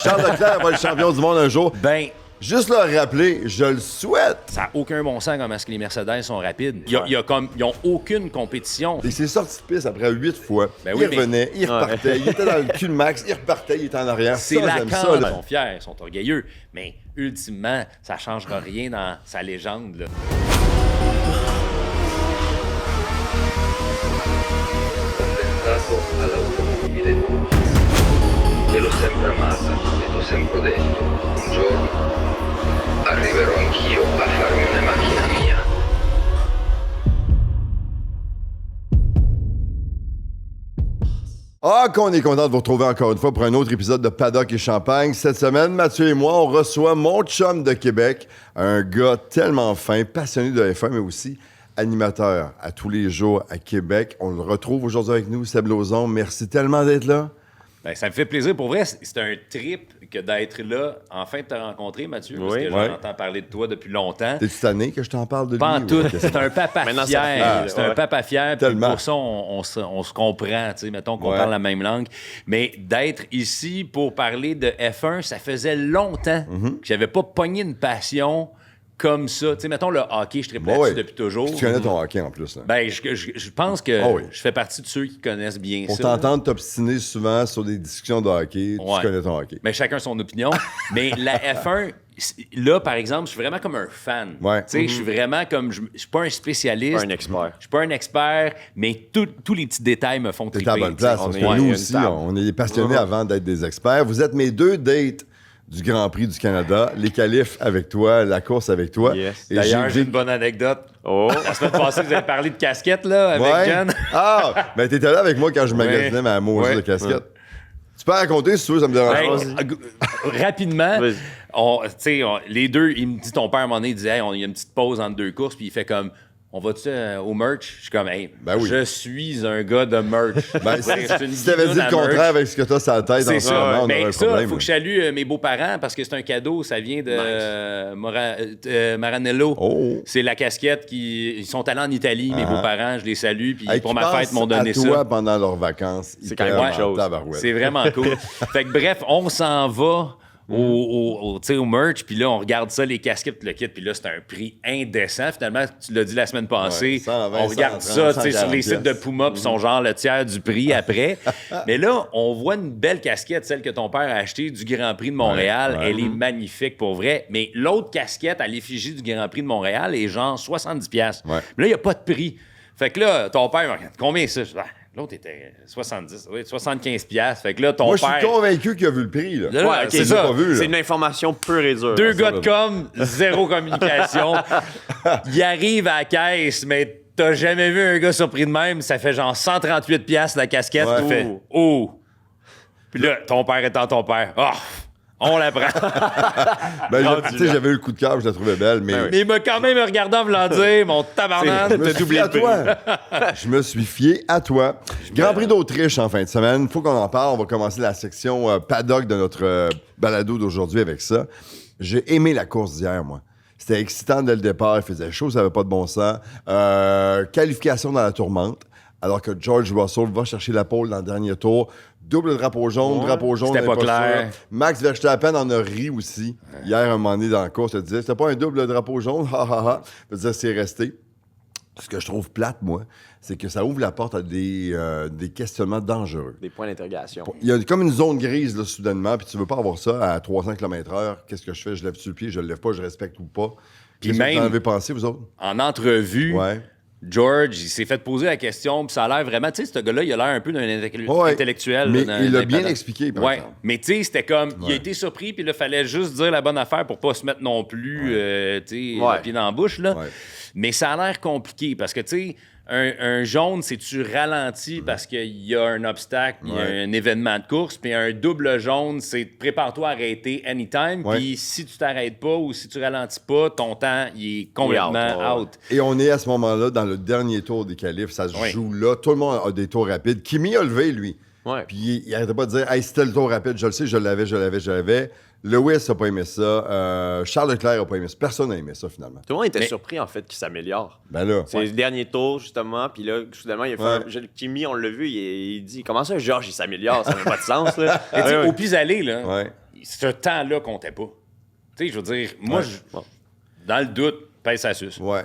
Charles Leclerc va être champion du monde un jour. Ben, Juste leur rappeler, je le souhaite. ça n'a aucun bon sens comment est-ce que les Mercedes sont rapides. Ils n'ont aucune compétition. Il s'est sorti de piste après 8 fois. Ben il oui, revenait, il repartait, il était dans le cul de Max, il repartait, il était en arrière. C'est Ça, la j'aime ça, ça, ils là. sont fiers, ils sont orgueilleux. Mais ultimement, ça ne changera rien dans sa légende. Là. Attentato all'automobile e l'ho sempre amata e t'ho sempre detto, un giorno arriverò anch'io a farmi una macchina mia. Ah, qu'on est content de vous retrouver encore une fois pour un autre épisode de Paddock et Champagne. Cette semaine, Mathieu et moi, on reçoit mon chum de Québec, un gars tellement fin, passionné de F1, mais aussi animateur à tous les jours à Québec. On le retrouve aujourd'hui avec nous, Seb Lauzon. Merci tellement d'être là. Ben, ça me fait plaisir. Pour vrai, c'est un trip que d'être là, enfin de te rencontrer, Mathieu, parce que Ouais. j'entends parler de toi depuis longtemps. T'es-tu tanné que je t'en parle de lui? Pas en ou tout. qu'est-ce que C'est un papa Maintenant, ça fier. fait, C'est un papa fier. Puis Tellement. pour ça, on se comprend. Tu sais, mettons qu'on Ouais. parle la même langue. Mais d'être ici pour parler de F1, ça faisait longtemps Mm-hmm. que j'avais pas pogné une passion comme ça. Tu sais, mettons le hockey, je tripe Ouais, là-dessus ouais. depuis toujours. Tu connais ton hockey en plus. Là. Ben, je pense que Ah oui. je fais partie de ceux qui connaissent bien Pour ça. t'entendre t'obstiner souvent sur des discussions de hockey, Ouais. tu connais ton hockey. Mais chacun son opinion. Mais la F1, là, par exemple, je suis vraiment comme un fan. Ouais. Tu sais, je suis vraiment comme... Je suis pas un spécialiste. Pas un expert. Je suis pas un expert, mais tous les petits détails me font T'es triper. à la bonne place, tu parce sais. que Ouais, il y nous a aussi, une table. on est des passionnés avant d'être des experts. Vous êtes mes deux dates du Grand Prix du Canada, les qualifs avec toi, la course avec toi. Yes. Et D'ailleurs, j'ai j'ai une bonne anecdote. Oh! La semaine passée, vous avez parlé de casquette, là, avec Ouais. Jen. Ah! Ben, t'étais là avec moi quand je magasinais Ouais. ma mouche Ouais. de casquette. Tu peux raconter si tu veux, ça me dérange Hey, pas. rapidement, Vas-y. les deux, il me dit, ton père, à un moment donné, il disait, hey, il y a une petite pause entre deux courses, puis il fait comme, on va-tu au merch? Je suis comme, hey, Ben oui. je suis un gars de merch. Ben, C'est une si t'avais dit guidoune à le contraire merch. avec ce que t'as sur la tête en C'est ce moment, ça. on aurait Mais un ça, il problème. faut que je salue mes beaux-parents parce que c'est un cadeau. Ça vient de Maranello. Oh. C'est la casquette ils sont allés en Italie, mes beaux-parents. Je les salue. Puis Hey, pour qui ma fête, pensent ils m'ont donné à toi ça. pendant leurs vacances. C'est quand même hyper quelque chose. en tabarouette. C'est vraiment cool. Fait que bref, on s'en va tu sais, au merch, puis là, on regarde ça, les casquettes, le kit, puis là, c'est un prix indécent. Finalement, tu l'as dit la semaine passée, Ouais, 120, on regarde 130, ça, tu sais, sur les 140 sites de Puma, puis sont genre le tiers du prix après. Mais là, on voit une belle casquette, celle que ton père a achetée du Grand Prix de Montréal. Ouais. Elle est magnifique, pour vrai. Mais l'autre casquette à l'effigie du Grand Prix de Montréal est genre 70$. Ouais. Mais là, il n'y a pas de prix. Fait que là, ton père, regarde, combien ça? Je dis, ah, l'autre était 70, oui, 75$. Fait que là, ton Moi, je père... suis convaincu qu'il a vu le prix. Là. Là, Ouais, ok, c'est j'ai ça. pas vu, là. C'est une information pure et dure. Deux Ça, gars là. de com, zéro communication. Il arrive à la caisse, mais t'as jamais vu un gars surpris de même. Ça fait genre 138$ la casquette. Ouais. Tu fais « Oh! » Puis là, ton père étant ton père. « Oh! » On la prend. Ben, Rendu tu sais, là. j'avais eu le coup de cœur, je la trouvais belle, mais... Mais il m'a quand même regardé en voulant dire « Mon Je tabarnak! me suis fié à toi. Je me suis fié à toi. Grand Prix d'Autriche en fin de semaine. Il faut qu'on en parle. On va commencer la section paddock de notre balado d'aujourd'hui avec ça. J'ai aimé la course d'hier, moi. C'était excitant dès le départ. Il faisait chaud, ça n'avait pas de bon sens. Qualification dans la tourmente. Alors que George Russell va chercher la pole dans le dernier tour. Double drapeau jaune, C'était pas imposture. clair. Max Verstappen en a ri aussi. Hier, un moment donné dans la course, il disait, c'était pas un double drapeau jaune, ha ha ha. Je veux dire, c'est resté. Ce que je trouve plate, moi, c'est que ça ouvre la porte à des questionnements dangereux. Des points d'interrogation. Il y a comme une zone grise, là, soudainement, puis tu veux pas avoir ça à 300 km/h. Qu'est-ce que je fais? Je lève-tu le pied? Je le lève pas? Je respecte ou pas? Puis Qu'est-ce que même- vous en avez pensé, vous autres? En entrevue, Ouais. George, il s'est fait poser la question, puis ça a l'air vraiment... Tu sais, ce gars-là, il a l'air un peu d'un Ouais. intellectuel. Mais là, il l'a d'un bien paddock. expliqué, par Ouais. exemple. Mais tu sais, c'était comme... Il a Ouais. été surpris, puis là, il fallait juste dire la bonne affaire pour pas se mettre non plus, tu sais, Ouais. le pied dans la bouche, là. Ouais. Mais ça a l'air compliqué, parce que, tu sais, un jaune, c'est tu ralentis parce qu'il y a un obstacle, il y a Ouais. un événement de course, puis un double jaune, c'est prépare-toi à arrêter anytime, Ouais. puis si tu t'arrêtes pas ou si tu ralentis pas, ton temps, il est complètement ouais. out. Et on est à ce moment-là dans le dernier tour des qualifs. Ça se Oui. joue là. Tout le monde a des tours rapides. Kimi a levé, lui. Ouais. Puis il arrêtait pas de dire, hey, c'était le tour rapide. Je le sais, je l'avais. Lewis n'a pas aimé ça. Charles Leclerc n'a pas aimé ça. Personne n'a aimé ça, finalement. Tout le monde était Mais- surpris, en fait, qu'il s'améliore. Ben là. C'est le dernier tour, justement, puis là, soudainement, il a fait Kimi, on l'a vu, il dit « Comment ça, Georges, il s'améliore? Ça n'a pas de sens, là. » Mais tu sais, au pis-aller, là, Ouais. ce temps-là comptait pas. Tu sais, je veux dire, moi, dans le doute, pèse sa suce. Ouais.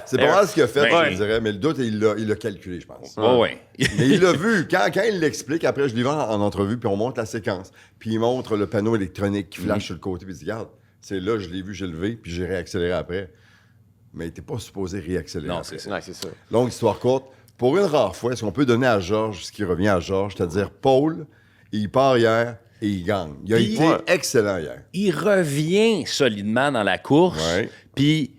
C'est pas mal ce qu'il a fait, Ben, je dirais, mais le doute, il l'a calculé, je pense. Ouais. Mais il l'a vu. Quand il l'explique, après, je l'ai vu en entrevue, puis on montre la séquence. Puis il montre le panneau électronique qui flash sur le côté, puis il dit, regarde, c'est là, je l'ai vu, j'ai levé, puis j'ai réaccéléré après. Mais il n'était pas supposé réaccélérer. Non, après. c'est ça. Ouais, c'est ça. Longue histoire courte. Pour une rare fois, est-ce qu'on peut donner à Georges ce qui revient à Georges, c'est-à-dire Paul, il part hier et il gagne. Il a Puis- été excellent hier. Il revient solidement dans la course. Ouais. Puis,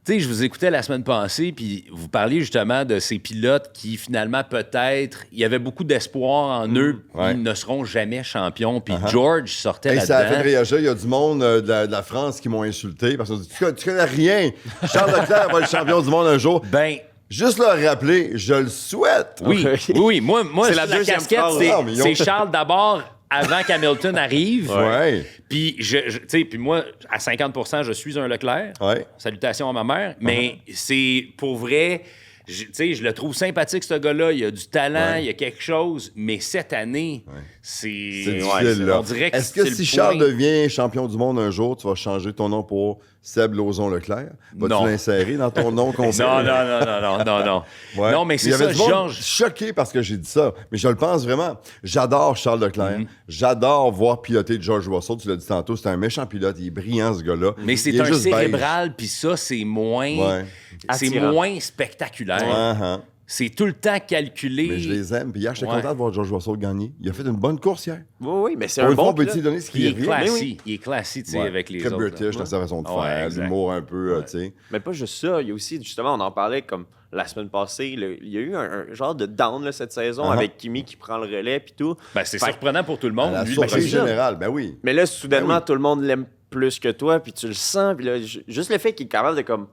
tu sais, je vous écoutais la semaine passée, puis vous parliez justement de ces pilotes qui, finalement, peut-être, il y avait beaucoup d'espoir en eux, Ouais. ils ne seront jamais champions. Puis George sortait Hey, ça a fait là-dedans. réagir. Il y a du monde de la France qui m'ont insulté parce qu'ils ont dit tu connais rien. Charles Leclerc va être champion du monde un jour. Ben, Juste leur rappeler, je le souhaite. oui, oui. Moi C'est la deuxième casquette, phrase. Non, mais ils ont- c'est Charles d'abord avant qu'Hamilton arrive. Ouais. Puis, tu sais, puis moi, à 50 je suis un Leclerc. Ouais. Salutations à ma mère. Mais c'est pour vrai, tu sais, je le trouve sympathique, ce gars-là. Il a du talent, il y a quelque chose. Mais cette année, C'est c'est. difficile, là. On dirait que Est-ce que c'est si le Charles point. devient champion du monde un jour, tu vas changer ton nom pour Seb Lauzon-Leclerc? Vas-tu Non. l'insérer dans ton nom complet? Non. Ouais. Non, mais Il c'est y avait ça, du monde Georges. choqué parce que j'ai dit ça, mais je le pense vraiment. J'adore Charles Leclerc. Mm-hmm. J'adore voir piloter George Russell. Tu l'as dit tantôt, c'est un méchant pilote. Il est brillant, ce gars-là. Mais c'est Il est un juste beige. cérébral, puis ça, c'est moins. Ouais. C'est Attirant. moins spectaculaire. Uh-huh. C'est tout le temps calculé. Mais je les aime. Puis hier, j'étais Ouais. content de voir George Russell gagner. Il a fait une bonne course hier. Oui, mais c'est Pour un une fois, bon on peut-y pilote. donner ce Il qu'il est est. classique. Il est classique, tu sais, Ouais. avec les Très autres. British dans sa façon de Ouais, faire, exact. l'humour un peu, tu sais. Mais pas juste ça, il y a aussi, justement, on en parlait comme la semaine passée, il y a eu un genre de down là, cette saison Uh-huh. avec Kimi qui prend le relais puis tout. Ben, c'est Fait- surprenant pour tout le monde. La Lui, surprise c'est ça. générale, ben oui. Mais là, soudainement, Ben oui. tout le monde l'aime plus que toi, puis tu le sens, puis là, juste le fait qu'il est capable de comme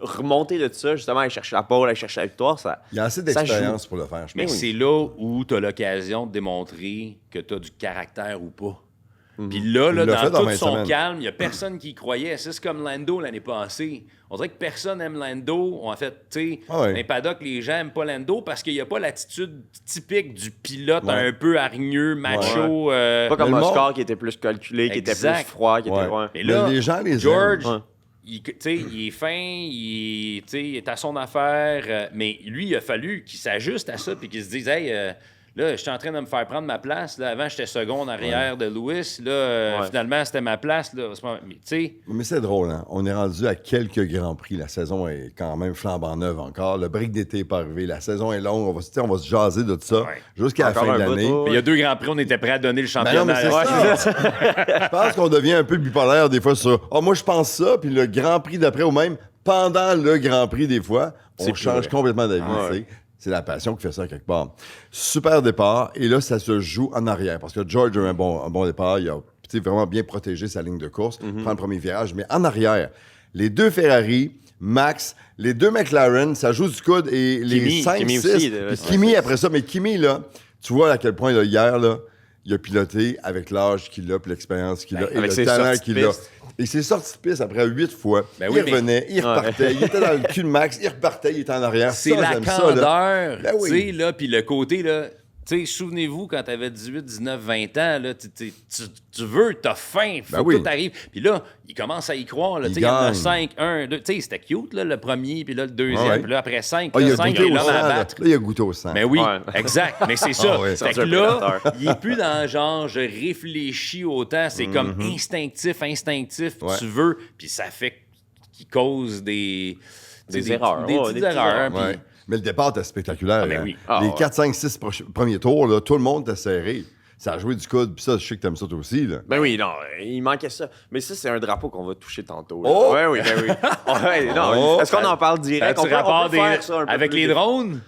remonter de ça, justement, aller chercher la pole, aller chercher la victoire, ça... Il y a assez Ça d'expérience pour le faire, je Mais pense. c'est là où tu as l'occasion de démontrer que tu as du caractère ou pas. Puis là, Il l'a fait dans dans tout 20 son semaines. calme, il n'y a personne qui y croyait. C'est comme Lando l'année passée. On dirait que personne aime Lando. En fait, tu sais, Ah ouais. dans les paddocks, les gens n'aiment pas Lando parce qu'il n'y a pas l'attitude typique du pilote Ouais. un peu hargneux, macho. Pas comme Mais le Oscar monde- qui était plus calculé, qui était Exact. plus froid, qui Ouais. était... Ouais. Mais là, Mais les gens les George, aiment. Ouais. tu sais, il est fin, tu sais, il est à son affaire, mais lui, il a fallu qu'il s'ajuste à ça puis qu'il se dise, hey, là, je suis en train de me faire prendre ma place. Là, avant, j'étais second en arrière de Lewis. Là, Ouais. finalement, c'était ma place. Là. Mais tu sais, Mais c'est drôle, hein? On est rendu à quelques grands prix. La saison est quand même flambant neuve encore. Le break d'été n'est pas arrivé. La saison est longue. On va se jaser de ça Ouais. jusqu'à la Encore fin de un bout, l'année. ouais. mais il y a 2 grands prix, on était prêt à donner le Ben non, mais championnat. c'est ça. Je pense qu'on devient un peu bipolaire des fois sur moi je pense ça, puis le Grand Prix d'après ou même pendant le Grand Prix des fois, on C'est plus change vrai. complètement d'avis. Ouais. tu sais. C'est la passion qui fait ça quelque part. Super départ, et là, ça se joue en arrière, parce que George a eu un bon départ, il a tu sais, vraiment bien protégé sa ligne de course, prend le premier virage, mais en arrière, les 2 Ferrari, Max, les 2 McLaren, ça joue du coude, et les Kimi 5, aussi, 6, là, puis ouais. Kimi après ça, mais Kimi, là, tu vois à quel point, là, hier, là, il a piloté avec l'âge qu'il a, puis l'expérience qu'il a, et Avec le ses talent sorties de qu'il a. piste. Et c'est sorti de piste après 8 fois. Ben il oui, mais- revenait, il repartait, il était dans le cul de Max, il repartait, il était en arrière. C'est Ça, la j'aime ça, là. candeur, Ben oui. tu sais, là, puis le côté, là, tu sais, souvenez-vous, quand t'avais 18, 19, 20 ans, là, tu veux, t'as faim, faut Ben que oui. tout arrive. Puis là, il commence à y croire, là, Il tu sais, il y en a gagne. 5, 1, 2, tu sais, c'était cute, là, le premier, puis là, le deuxième, Ouais. puis là, après 5, Ah, il a 5, goûté il est au l'homme sang, à là. battre. Là, il a goûté au sang. Ben oui, Ouais. exact. Mais c'est ça. Ah ouais. Fait Sorti que un là, prédateur. il est plus dans genre, je réfléchis autant. C'est comme instinctif. Ouais. Tu veux. Puis ça fait qu'il cause des erreurs. Des Ouais, petites des petites erreurs. erreurs. Ouais. Mais le départ était spectaculaire. Ah, mais hein. oui. Ah, Les ouais. 4, 5, 6 premiers tours, là, tout le monde était serré. Ça a joué du coude, puis ça, je sais que t'aimes ça toi aussi. Là. Ben oui, non, il manquait ça. Mais ça, c'est un drapeau qu'on va toucher tantôt. Là. Oh! Ouais, oui, ben oui. Ouais, non, Oh! est-ce qu'on en parle direct? As-tu rapport faire ça un peu avec plus les de- drones?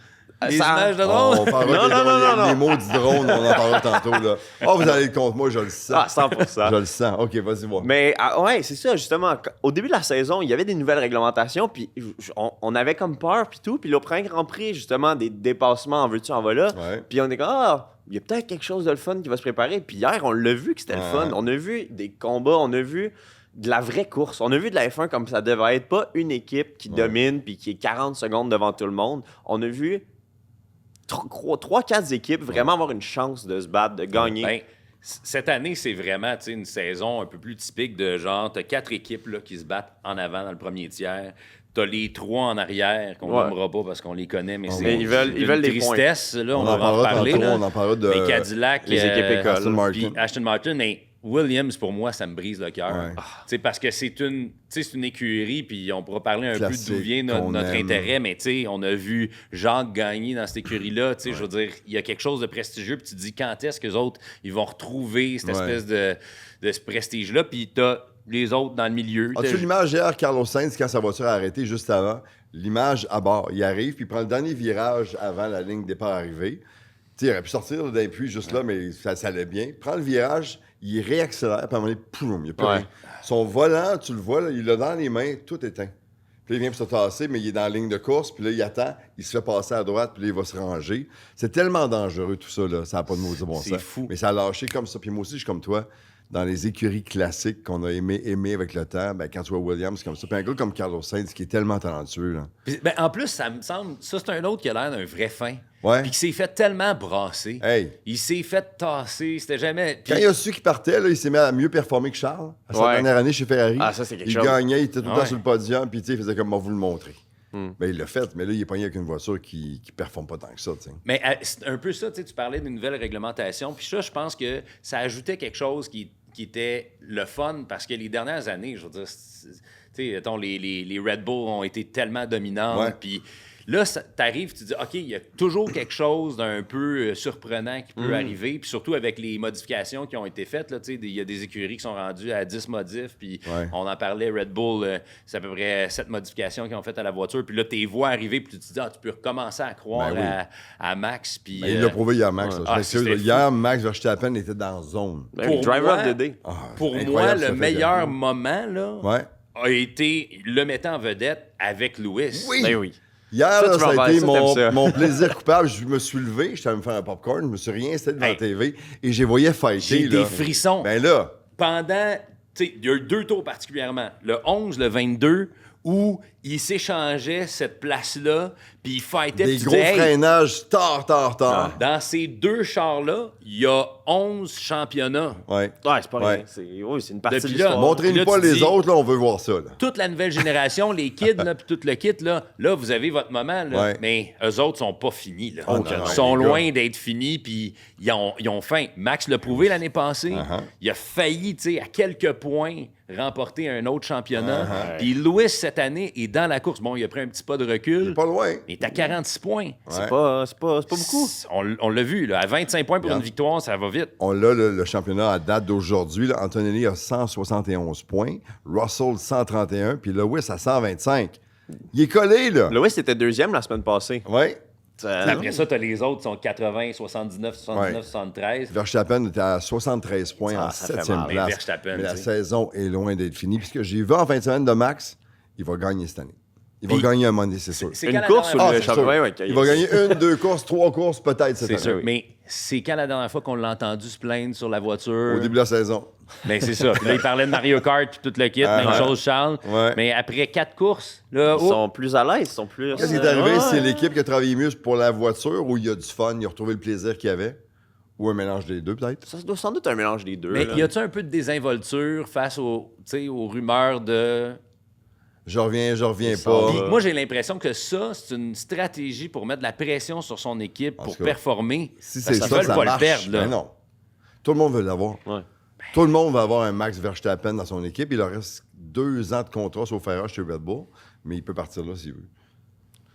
Les Ça- images de On drones? parlera Non, des non, drones, non, non, les non. mots du drone, on en parlera tantôt. Là. Oh, vous allez contre moi, je le sens. Ah, 100%. Je le sens. OK, vas-y, voir. Mais ouais, c'est ça, justement. Au début de la saison, il y avait des nouvelles réglementations, puis on avait comme peur, puis tout. Puis le premier Grand Prix, justement, des dépassements en veux-tu, en voilà. Ouais. Puis on est comme, il y a peut-être quelque chose de le fun qui va se préparer. Puis hier, on l'a vu que c'était le fun. On a vu des combats, on a vu de la vraie course. On a vu de la F1 comme ça devait être, pas une équipe qui domine puis qui est 40 secondes devant tout le monde. On a vu 3-4 équipes vraiment avoir une chance de se battre, de gagner. Ben, cette année, c'est vraiment une saison un peu plus typique de genre, t'as 4 équipes là, qui se battent en avant dans le premier tiers. T'as les 3 en arrière qu'on nommera pas parce qu'on les connaît, mais c'est ils veulent les tristesse. Là, on en va en parlera parler. tantôt, Là. on en parlera de Mais Cadillac, les équipes écoles. Aston Martin. puis Aston Martin, mais Williams, pour moi, ça me brise le cœur. Ouais. Parce que c'est une écurie, puis on pourra parler un Classique, peu d'où vient qu'on notre aime. intérêt, mais on a vu Jacques gagner dans cette écurie-là. Je veux dire, il y a quelque chose de prestigieux, puis tu te dis quand est-ce que les autres ils vont retrouver cette espèce de ce prestige-là, puis t'as les autres dans le milieu. As-tu l'image hier, Carlos Sainz, quand sa voiture a arrêté juste avant? L'image à bord. Il arrive, puis il prend le dernier virage avant la ligne départ arrivée. Il aurait pu sortir d'un puits juste là, mais ça allait bien. Il prend le virage, il réaccélère, puis à un moment donné, poum, il n'y a plus rien. Son volant, tu le vois, là, il l'a dans les mains, tout éteint. Puis là, il vient pour se tasser, mais il est dans la ligne de course, puis là, il attend, il se fait passer à droite, puis là, il va se ranger. C'est tellement dangereux, tout ça, là. Ça n'a pas de maudit bon sens. C'est fou. Mais ça a lâché comme ça. Puis moi aussi, je suis comme toi. Dans les écuries classiques qu'on a aimé avec le temps, ben, quand tu vois Williams comme ça. Puis un gars comme Carlos Sainz qui est tellement talentueux. Là. Puis, en plus, ça me semble, ça c'est un autre qui a l'air d'un vrai fin. Ouais. Puis qui s'est fait tellement brasser. Hey. Il s'est fait tasser. C'était jamais. Puis, Quand il a su qu'il partait, là, il s'est mis à mieux performer que Charles. À sa dernière année chez Ferrari. Ah, ça, c'est quelque il chose. gagnait, il était tout le temps Ouais. sur le podium, puis il faisait comme on vous le montrer. Ben, il l'a fait, mais là, il est pogné avec une voiture qui ne performe pas tant que ça. T'sais. mais c'est un peu ça, tu parlais d'une nouvelle réglementation. Puis ça, je pense que ça ajoutait quelque chose qui était le fun parce que les dernières années, je veux dire, les Red Bull ont été tellement dominants. Ouais. Puis là, t'arrives, tu te dis, OK, il y a toujours quelque chose d'un peu surprenant qui peut arriver. Puis surtout avec les modifications qui ont été faites, il y a des écuries qui sont rendues à 10 modifs. Puis on en parlait, Red Bull, c'est à peu près 7 modifications qu'ils ont faites à la voiture. Puis là, tu les vois arriver, puis tu te dis, tu peux recommencer à croire à Max. Puis, Ben, il l'a prouvé hier, Max. ouais. Là. Je m'excuse, C'était là. Hier, Max Verstappen était dans la zone. Pour Driver moi- of the Day. Ah, Pour c'est moi, incroyable, le ça fait meilleur Red Bull. moment là, Ouais. a été le mettant en vedette avec Lewis. Oui. Ben oui. Hier, Ça, là, tu ça vas a été faire ça, t'aimes ça. mon plaisir coupable. Je me suis levé, j'étais allé me faire un popcorn, je me suis réinstallé devant la TV et j'ai voyé fighter. J'ai là. des frissons. Ben là, Pendant, il y a eu 2 tours particulièrement. Le 11, le 22, où il s'échangeait cette place-là, puis il fightait. des puis tu gros disais, hey, freinages, tard. dans ces 2 chars-là, il y a 11 championnats. Ouais. Ouais, c'est pas Ouais. rien. C'est une partie Depuis de là, l'histoire. Montrez-nous Puis là, pas tu les dis- autres, là, on veut voir ça. Là. Toute la nouvelle génération, les kids, là, puis tout le kit, là, vous avez votre moment, là, Ouais. mais eux autres sont pas finis. Là. Oh, Ils non, sont les loin d'être finis, puis ils ont faim. Max l'a prouvé l'année passée. Il a failli, à quelques points, remporter un autre championnat. Puis Lewis, cette année, est dans la course. Bon, il a pris un petit pas de recul, Il est pas loin. mais il est à 46 points. Ouais. C'est pas beaucoup. On l'a vu, là, à 25 points pour une victoire, ça va vite. On a le championnat à date d'aujourd'hui. là. Antonelli a 171 points, Russell 131, puis Lewis à 125. Il est collé, là. Lewis était deuxième la semaine passée. Ouais. Après ça, t'as les autres qui sont 80, 79, 79, Ouais. 73. Verstappen était à 73 points en ça fait 7e mal. Mais place. Verstappen, Mais la tu sais. saison est loin d'être finie. Puis ce que j'ai vu en fin de semaine de Max, il va gagner cette année. Il va Puis- gagner un Monday, c'est sûr. C'est Une quand la course ou dernière Ah, le c'est sûr. championnat? Ouais, Il va gagner 1, 2 courses, 3 courses peut-être cette C'est sûr. année. Mais c'est quand la dernière fois qu'on l'a entendu se plaindre sur la voiture? Au début de la saison. Ben, c'est ça. Puis là, il parlait de Mario Kart puis tout le kit. Même chose, Charles. Ouais. Mais après 4 courses, là, Ils sont plus à l'aise, ils sont plus... Qu'est-ce qui est arrivé? Ouais. C'est l'équipe qui a travaillé mieux pour la voiture où il y a du fun, il a retrouvé le plaisir qu'il y avait? Ou un mélange des deux, peut-être? Ça doit sans doute un mélange des deux. mais là. y a-tu un peu de désinvolture face aux rumeurs de... Je reviens Ça pas. Puis moi, j'ai l'impression que ça, c'est une stratégie pour mettre de la pression sur son équipe pour tout cas, performer. Si Parce c'est qu'ils ça, veulent ça pas marche. le perdre. Là. Ben non. Tout le monde veut l'avoir. Ouais. Tout le monde va avoir un Max Verstappen dans son équipe. Il leur reste 2 ans de contrat sauf erreur chez Red Bull, mais il peut partir là s'il veut.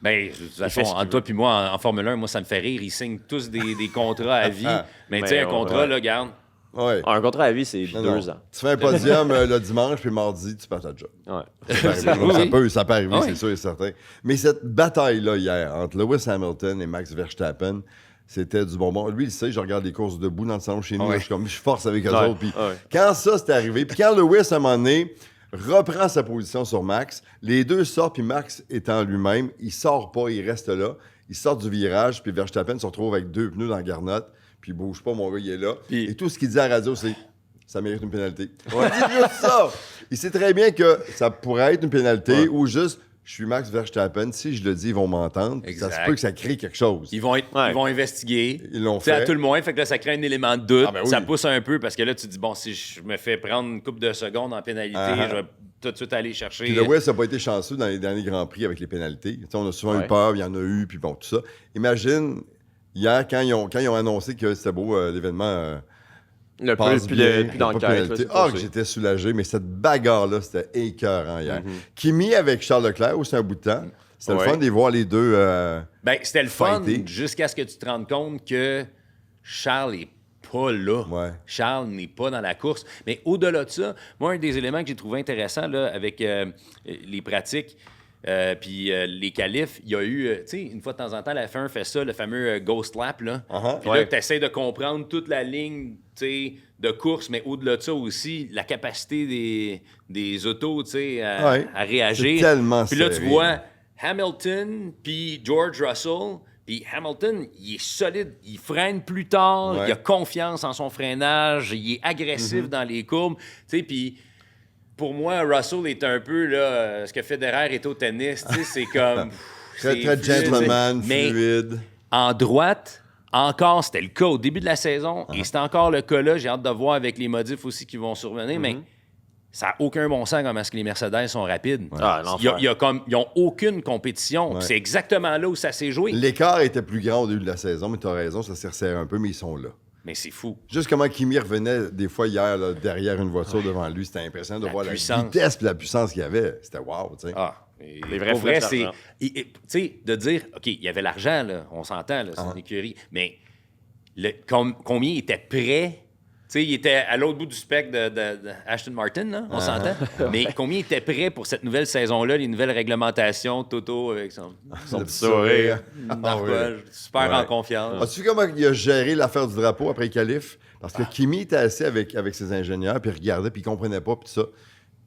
Ben, de toute façon, fait ce qu'il entre toi puis moi, en Formule 1, moi, ça me fait rire. Ils signent tous des contrats à vie. Mais tu sais, un ouais, contrat, là, garde. Ouais. Un contrat à vie, c'est Non, 2 non. ans. Tu fais un podium le dimanche, puis mardi, tu perds ta job. Ouais. Ça peut arriver, Oui. c'est sûr et certain. Mais cette bataille-là hier entre Lewis Hamilton et Max Verstappen, c'était du bonbon. Lui, il sait, je regarde les courses debout dans le salon chez nous, Ouais. là, je force avec eux Ouais. autres. Puis Ouais. quand ça, c'est arrivé, puis quand Lewis, à un moment donné, reprend sa position sur Max, les deux sortent, puis Max étant lui-même, il sort pas, il reste là. Il sort du virage, puis Verstappen se retrouve avec 2 pneus dans la garnotte, puis il bouge pas, mon gars, il est là. Puis- Et tout ce qu'il dit à la radio, c'est « ça mérite une pénalité ». Il dit juste ça! Il sait très bien que ça pourrait être une pénalité ou juste je suis Max Verstappen. Si je le dis, ils vont m'entendre. Ça Exact. se peut que ça crée quelque chose. Ils vont investiguer. Ils l'ont Tu sais, à fait. tout le moins, fait que là, ça crée un élément de doute. Ah, ben oui. Ça pousse un peu parce que là, tu te dis, bon, si je me fais prendre une couple de secondes en pénalité, je vais tout de suite aller chercher. Puis Lewis n'a pas été chanceux dans les derniers Grands Prix avec les pénalités. Tu sais, on a souvent eu peur, il y en a eu, puis bon, tout ça. Imagine, hier, quand ils ont annoncé que c'était beau, l'événement Le passe plus bien, d'enquête. pas de pénalité. Que j'étais soulagé, mais cette bagarre-là, c'était écœurant hier. Kimi avec Charles Leclerc aussi un bout de temps. C'était le fun de les voir les deux. Ben, c'était le fun fighter. jusqu'à ce que tu te rendes compte que Charles est pas là. Ouais. Charles n'est pas dans la course. Mais au-delà de ça, moi, un des éléments que j'ai trouvé intéressant là, avec les pratiques puis les qualifs, il y a eu, tu sais, une fois de temps en temps, la F1 fait ça, le fameux Ghost Lap. Là. Puis là, tu essaies de comprendre toute la ligne de course, mais au-delà de ça aussi, la capacité des autos à réagir. C'est tellement Puis là, tu serré. vois Hamilton puis George Russell. Puis Hamilton, il est solide, il freine plus tard, il a confiance en son freinage, il est agressif dans les courbes. Tu sais, puis pour moi, Russell est un peu là, ce que Federer est au tennis. Tu sais, c'est comme Très, c'est très fluide, gentleman, mais fluide. en droite, encore, c'était le cas au début de la saison, et c'est encore le cas là. J'ai hâte de voir avec les modifs aussi qui vont survenir, mais ça n'a aucun bon sens comment est-ce que les Mercedes sont rapides. Ah, l'enfer. Ils n'ont aucune compétition. Puis c'est exactement là où ça s'est joué. L'écart était plus grand au début de la saison, mais tu as raison, ça s'est resserré un peu, mais ils sont là. Mais c'est fou. Juste comment Kimi revenait des fois hier là, derrière une voiture devant lui, c'était impressionnant de voir puissance. la vitesse et la puissance qu'il y avait. C'était wow, tu sais. Ah, Les vrais pour vrai, flèches c'est. d'argent. Tu sais, de dire, OK, il y avait l'argent, là, on s'entend, là, c'est une écurie, mais combien il était prêt? Tu sais, il était à l'autre bout du spectre de Aston Martin, là, on s'entend. Mais combien il était prêt pour cette nouvelle saison-là, les nouvelles réglementations, Toto avec son Le petit petit sourire. narquage, super Ouais. en confiance. As-tu vu comment il a géré l'affaire du drapeau après le qualif? Parce que Kimi était assis avec ses ingénieurs, puis il regardait, puis il comprenait pas, puis tout ça.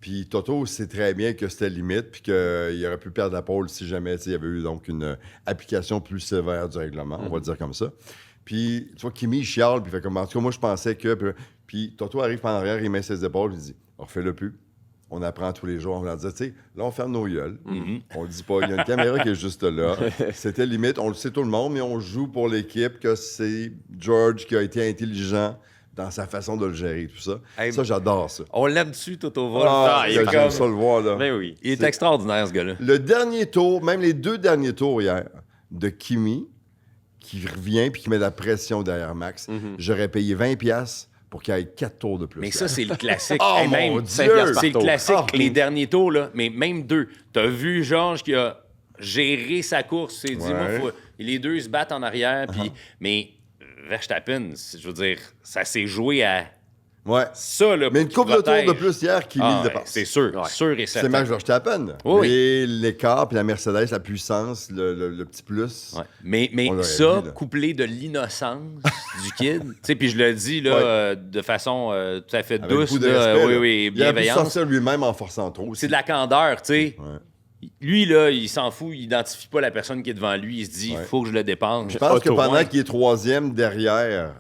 Puis Toto sait très bien que c'était limite, puis qu'il aurait pu perdre la pole si jamais il y avait eu donc une application plus sévère du règlement, on va le dire comme ça. Puis, tu vois, Kimi, il chiale, puis il fait comme, en tout cas, moi, je pensais que... Puis Toto arrive par en arrière, il met ses épaules, il dit, on refait-le plus. On apprend tous les jours. On leur dit, tu sais, là, on ferme nos gueules. On dit pas, il y a une caméra qui est juste là. C'était limite, on le sait tout le monde, mais on joue pour l'équipe que c'est George qui a été intelligent dans sa façon de le gérer, tout ça. Hey, ça, j'adore ça. On l'aime dessus, Toto Wolff. Ah, il est j'aime ça le voir, là. Ben oui. il est extraordinaire, ce gars-là. Le dernier tour, même les deux derniers tours hier, de Kimi, qui revient puis qui met de la pression derrière Max, j'aurais payé 20$ pour qu'il y ait 4 tours de plus. Mais ça, c'est le classique. Oh, Hey, même mon Dieu! 5 piastres c'est le par tour. classique, Oh. les derniers tours, là, mais même 2. T'as vu Georges qui a géré sa course, il s'est dit, Ouais. moi, les deux se battent en arrière, puis mais Verstappen, je veux dire, ça s'est joué à Ouais. ça, là, Mais pour une qu'il couple de tours protège. de plus hier, Kimi Ah, le ouais, dépasse. c'est sûr, Ouais. sûr et certain. C'est Max Verstappen. Oui. Et l'écart, puis la Mercedes, la puissance, le petit plus. Ouais. Mais On l'aurait ça, dit, là. couplé de l'innocence du kid, tu sais, puis je le dis là, Ouais. de façon tout à fait Avec douce, beaucoup de là, respect, oui, là. oui, Il aurait pu bienveillance. sortir lui-même en forçant trop aussi. C'est de la candeur, tu sais. Ouais. Lui, là, il s'en fout, il identifie pas la personne qui est devant lui. Il se dit, il Ouais. faut que je le dépense. Je pense que Auto, pendant ouais. qu'il est troisième derrière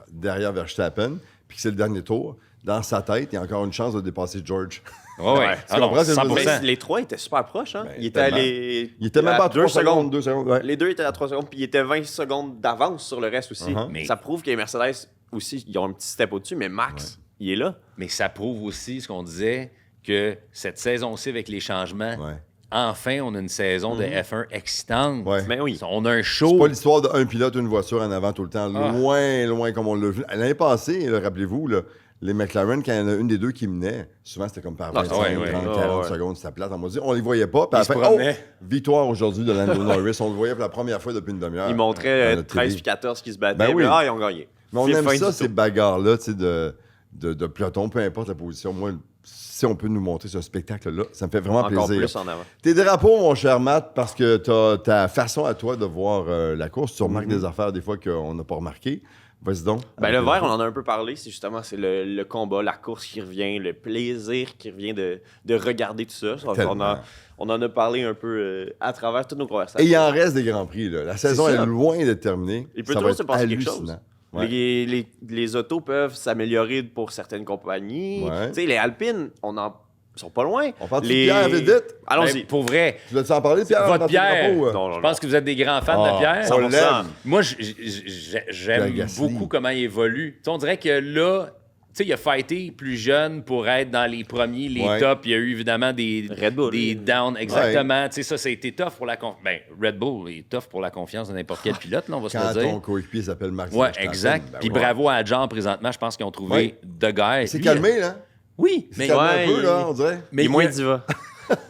Verstappen, puis que c'est le dernier tour, dans sa tête, il y a encore une chance de dépasser George. Ouais, ouais. Ouais. Ah non, comprends, c'est 100%. Mais les trois étaient super proches. Hein? Ben, Ils étaient à tellement. les... Il était même pas à 3 secondes, 2 secondes. Ouais. Les deux étaient à 3 secondes, puis ils étaient 20 secondes d'avance sur le reste aussi. Uh-huh. Ça prouve que les Mercedes aussi, ils ont un petit step au-dessus, mais Max, il est là. Mais ça prouve aussi ce qu'on disait, que cette saison-ci, avec les changements, Ouais. enfin, on a une saison de F1 excitante. Ouais. Mais oui. On a un C'est show. pas l'histoire d'un pilote, une voiture en avant tout le temps, Ah. loin, loin comme on l'a vu. L'année passée, là, rappelez-vous, là, les McLaren, quand il y en a une des deux qui menait, souvent c'était comme par 25, ouais, ouais. 30, Ah, 40 ouais. secondes, c'était plate. On les voyait pas. Puis Ils se après, promenaient. victoire aujourd'hui de Lando Norris. On le voyait pour la première fois depuis une demi-heure. Ils montraient à notre 13 télé. puis 14 qui se battaient. Ben oui. Puis, ils ont gagné. Mais on Fin aime du ça, tout. ces bagarres-là, tu sais, de peloton, peu importe la position. Moi, si on peut nous montrer ce spectacle-là, ça me fait vraiment Encore plaisir. plus en avant. Tes drapeaux, mon cher Matt, parce que t'as ta façon à toi de voir la course. Tu remarques des affaires des fois qu'on n'a pas remarquées. Vas-y donc. Ben, Avec le tes vert, on drapeaux. en a un peu parlé. C'est justement le combat, la course qui revient, le plaisir qui revient de regarder tout ça. Tellement. On en a parlé un peu à travers toutes nos conversations. Et il en reste des Grands Prix. Là. La saison ça. est loin d'être terminée. Il peut Ça va toujours être se passer quelque hallucinant. chose. Ouais. Les autos peuvent s'améliorer pour certaines compagnies. Ouais. Tu sais, les Alpines, on en Ils sont pas loin. On parle de Pierre, vite. Allons-y. Ben, pour vrai, Tu voulais-tu en parler, Pierre? votre dans tes Pierre, drapeaux, Non, je pense que vous êtes des grands fans de Pierre. on 100%. l'aime. Moi, j'aime Pierre Gasly. beaucoup comment il évolue. Tu sais, on dirait que là, tu sais, il a fighté plus jeune pour être dans les premiers, les Ouais. tops. Il y a eu évidemment des Red Bull. des downs. Exactement. Tu sais, ça a été tough pour la confiance. Ben, Red Bull est tough pour la confiance de n'importe quel pilote, là, on va se Quand le dire. ton coéquipier s'appelle Max Ouais, Verstappen, exact. ben Puis ouais. bravo à Jean présentement. Je pense qu'ils ont trouvé Ouais. The Guy. Il s'est Lui, calmé, là. Oui, Il mais s'est calmé ouais, un peu, là, on dirait. mais Il est moins il- diva.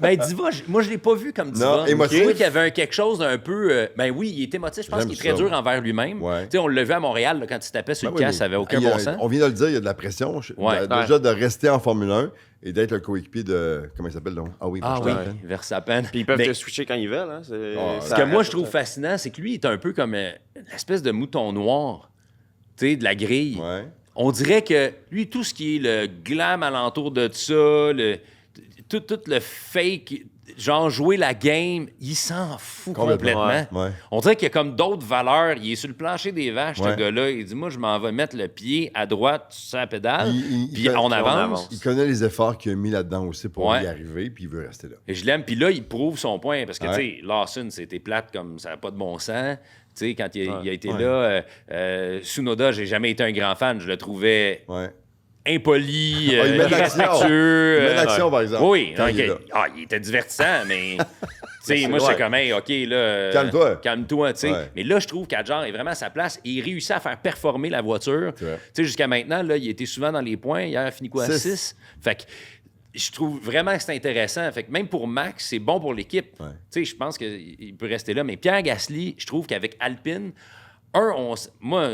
Ben, Diva, moi, je l'ai pas vu comme Diva. Non, émotif. Je trouvais qu'il y avait quelque chose d'un peu. Ben oui, il est émotif. Je pense J'aime qu'il est très ça, dur moi. envers lui-même. Ouais. Tu sais, on l'a vu à Montréal, là, quand il se tapait sur Ben le oui, casque, ça mais avait aucun il y a- bon sens. On vient de le dire, il y a de la pression. Ouais. Déjà de rester en Formule 1 et d'être le coéquipier de. Comment il s'appelle, donc? Ah oui, Ah oui, Verstappen. Verstappen. Puis ils peuvent Mais te switcher quand ils veulent. Hein. ce que moi, je trouve fascinant, c'est que lui, il est un peu comme une espèce de mouton noir, tu sais, de la grille. Ouais. On dirait que lui, tout ce qui est le glam alentour de ça, tout le fake, genre jouer la game, il s'en fout complètement. Ouais. On dirait qu'il y a comme d'autres valeurs. Il est sur le plancher des vaches, Ouais. ce gars-là. Il dit, moi, je m'en vais mettre le pied à droite sur la pédale, Il- puis il- on il- avance. Il connaît les efforts qu'il a mis là-dedans aussi pour Ouais. y arriver, puis il veut rester là. Et je l'aime. Puis là, il prouve son point. Parce que, Ouais. tu sais, Lawson, c'était plate comme ça n'a pas de bon sens. Tu sais, quand il a été Ouais. là, Tsunoda, j'ai jamais été un grand fan. Je le trouvais Ouais. impoli, Ah, il met de l'action. irrespectueux. Il met de l'action, par exemple, Oui, quand donc, il est là. il était divertissant, mais... Tu sais, c'est moi, vrai. c'est comme, hey, OK, là... Calme-toi. Calme-toi, tu sais. Ouais. Mais là, je trouve qu'Adjar est vraiment à sa place et il réussit à faire performer la voiture. C'est vrai. Tu sais, jusqu'à maintenant, là, il était souvent dans les points. Hier, il a fini quoi? 6. 6. Fait que je trouve vraiment que c'est intéressant. Fait que même pour Max, c'est bon pour l'équipe. Ouais. Tu sais, je pense qu'il peut rester là. Mais Pierre Gasly, je trouve qu'avec Alpine, moi,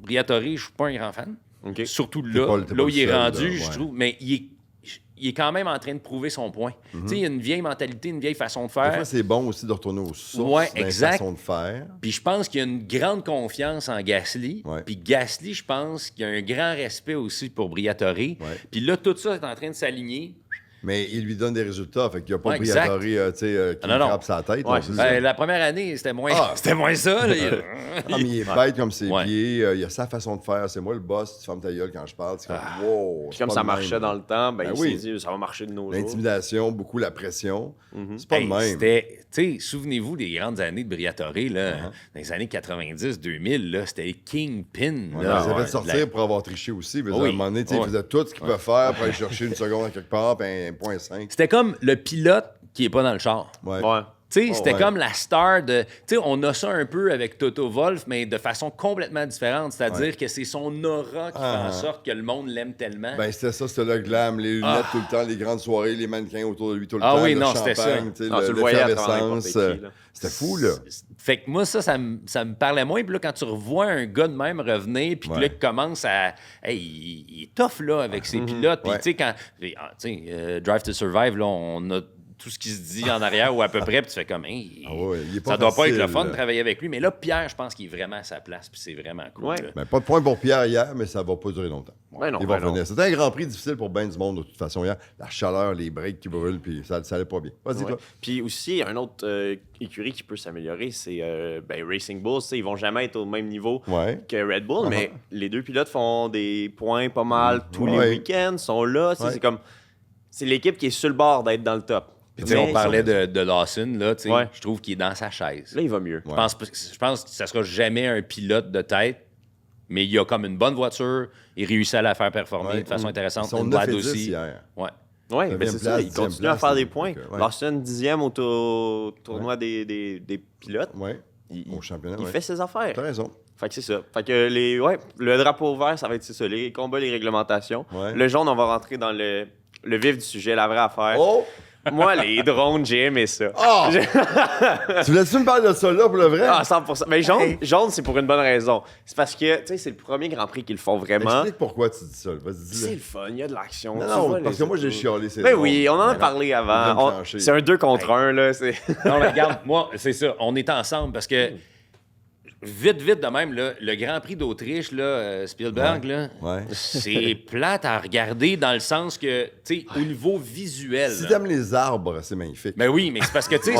Briatore, je suis pas un grand fan. OK. Surtout T'es là, pas le là où il est seul, rendu, là, je ouais. trouve. Mais il est quand même en train de prouver son point. Tu sais, il y a une vieille mentalité, une vieille façon de Des faire. fois, c'est bon aussi de retourner aux sources, Ouais, dans les exact. façons de faire. Puis je pense qu'il y a une grande confiance en Gasly. Ouais. Puis Gasly, je pense qu'il y a un grand respect aussi pour Briatore. Puis là, tout ça est en train de s'aligner. Mais il lui donne des résultats, fait qu'il n'y a pas Ouais, Briatore qui Non, non. frappe sa tête. Ouais, non, c'est c'est ça. Ben, la première année, c'était moins, Ah. c'était moins ça. Là. Ah, mais il est bête comme ses Ouais. pieds, il a sa façon de faire. C'est moi le boss, tu fermes ta gueule quand je parle. C'est comme, wow. Puis comme ça marchait dans le temps, ben, il oui. s'est dit, ça va marcher de nos jours. L'intimidation, beaucoup la pression. C'est pas Hey, le même. c'était, tu sais, souvenez-vous des grandes années de Briatore, là, Uh-huh. dans les années 90-2000, là, c'était Kingpin. Ouais, là. ils avaient Ouais, fait sortir pour avoir triché aussi. Mais Oui. À un moment donné, tu sais, Ouais. ils faisaient tout ce qu'ils peuvent faire pour aller chercher une seconde à quelque part, puis 1,5. C'était comme le pilote qui est pas dans le char. Ouais. Ouais. Tu sais, c'était ouais. comme la star de... Tu sais, on a ça un peu avec Toto Wolff, mais de façon complètement différente. C'est-à-dire que c'est son aura qui fait en sorte que le monde l'aime tellement. Ben, c'était ça, c'était le glam, les lunettes tout le temps, les grandes soirées, les mannequins autour de lui tout le Ah temps, oui, le non, c'était champagne, ça. tu sais, Non, tu le voyais à travers l'effervescence. n'importe qui, là. C'était fou, là. Fait que moi, ça me parlait moins. Puis là, quand tu revois un gars de même revenir, puis que Ouais. là, il commence à... Hey, il est tough, là, avec ses pilotes. Puis, Ouais. tu sais, quand... Tu sais, Drive to Survive, là, on a tout ce qui se dit en arrière ou à peu près, puis tu fais comme... Hey, Ah ouais, il est pas ça doit pas être le facile, fun là. de travailler avec lui. Mais là, Pierre, je pense qu'il est vraiment à sa place, puis c'est vraiment cool. Ouais. là. Ben, pas de point pour Pierre hier, mais ça va pas durer longtemps. Ben non, Il va ben non. revenir. C'était un Grand Prix difficile pour ben du monde, de toute façon, hier. La chaleur, les breaks qui brûlent, puis ça allait pas bien. Vas-y, Ouais. toi. Puis aussi, un autre écurie qui peut s'améliorer, c'est Racing Bulls. Tu sais, ils vont jamais être au même niveau Ouais. que Red Bull, mais les deux pilotes font des points pas mal tous les Ouais. week-ends, sont là. Tu sais, Ouais. C'est comme... C'est l'équipe qui est sur le bord d'être dans le top. Puis, tu sais, Mais on parlait de Lawson, là, tu sais, Ouais. je trouve qu'il est dans sa chaise. Là, il va mieux. Ouais. Je pense que ça sera jamais un pilote de tête, mais il a comme une bonne voiture, il réussit à la faire performer Ouais. de façon intéressante. Ils sont Une 9 boîte et 10 aussi. hier. Ouais. Oui, Neuvième ben c'est ça. place, Il dixième continue à place, faire des donc, points. ouais. Lawson, 10e au tournoi des pilotes. Ouais. Il, Au championnat, il ouais. fait ses affaires. T'as raison. Fait que c'est ça. Fait que le drapeau vert, ça va être ça. Les combats, les réglementations. Ouais. Le jaune, on va rentrer dans le vif du sujet, la vraie affaire. Oh! Moi, les drones, j'ai aimé ça. Ah! Tu voulais-tu me parler de ça là pour le vrai? Ah, 100%. Mais jaune, c'est pour une bonne raison. C'est parce que, tu sais, c'est le premier Grand Prix qu'ils le font vraiment. Explique pourquoi tu dis ça. Vas-y, C'est dis-le. le fun, il y a de l'action. Non, Tu non, vois parce les que moi, j'ai autos. chialé. C'est Ben drôle. oui, on en a Mais parlé non, avant. il vient de trancher. C'est un 2 contre 1, là. C'est... Non, mais regarde, moi, c'est ça, on est ensemble parce que vite de même, là, le Grand Prix d'Autriche, là, Spielberg, là, c'est plate à regarder dans le sens que, tu sais, au niveau visuel. Si là. t'aimes les arbres, c'est magnifique. Ben oui, mais c'est parce que, tu sais,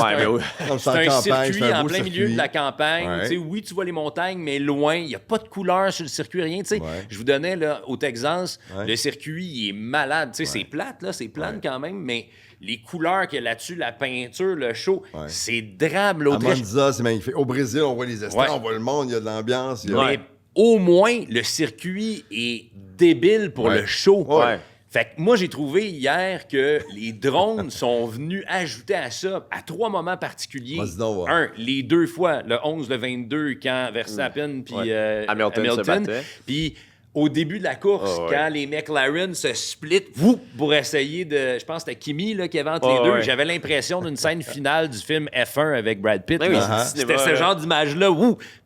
c'est un circuit un en beau plein milieu de la campagne. Ouais. Tu sais, oui, tu vois les montagnes, mais loin, il n'y a pas de couleur sur le circuit, rien. Tu sais, je vous donnais, là, au Texas, le circuit, il est malade. Tu sais, c'est plate, là, c'est plane quand même, mais les couleurs qu'il y a là-dessus, la peinture, le show, c'est drabe, À l'Autriche. Monza, c'est magnifique. Au Brésil, on voit les estrades, on voit le monde, il y a de l'ambiance. il y a- Mais au moins, le circuit est débile pour le show. Ouais. Fait que moi, j'ai trouvé hier que les drones sont venus ajouter à ça, à 3 moments particuliers. Vas-y donc, Un, les 2 fois, le 11, le 22, quand Verstappen puis Hamilton se battait. Puis au début de la course, quand les McLaren se splitent pour essayer de... Je pense que c'était Kimi là, qui avait entre les deux. J'avais l'impression d'une scène finale du film F1 avec Brad Pitt. Oui, là. c'est C'était cinéma, ce genre d'image-là.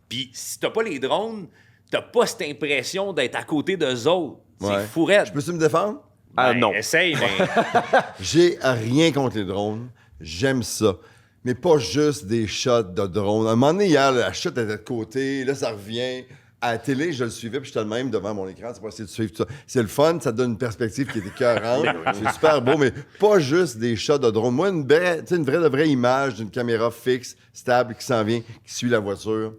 Puis si t'as pas les drones, t'as pas cette impression d'être à côté d'eux autres. C'est fou raide. Je peux-tu me défendre? Ah Ben, non. Essaye, mais... J'ai rien contre les drones. J'aime ça. Mais pas juste des shots de drones. À un moment donné, hier, la shot était de côté. Là, ça revient. À la télé, je le suivais, puis j'étais le même devant mon écran. C'est pour essayer de suivre tout ça. C'est le fun, ça te donne une perspective qui est écœurante. C'est super beau, mais pas juste des shots de drone. Moi, une vraie image d'une caméra fixe, stable, qui s'en vient, qui suit la voiture.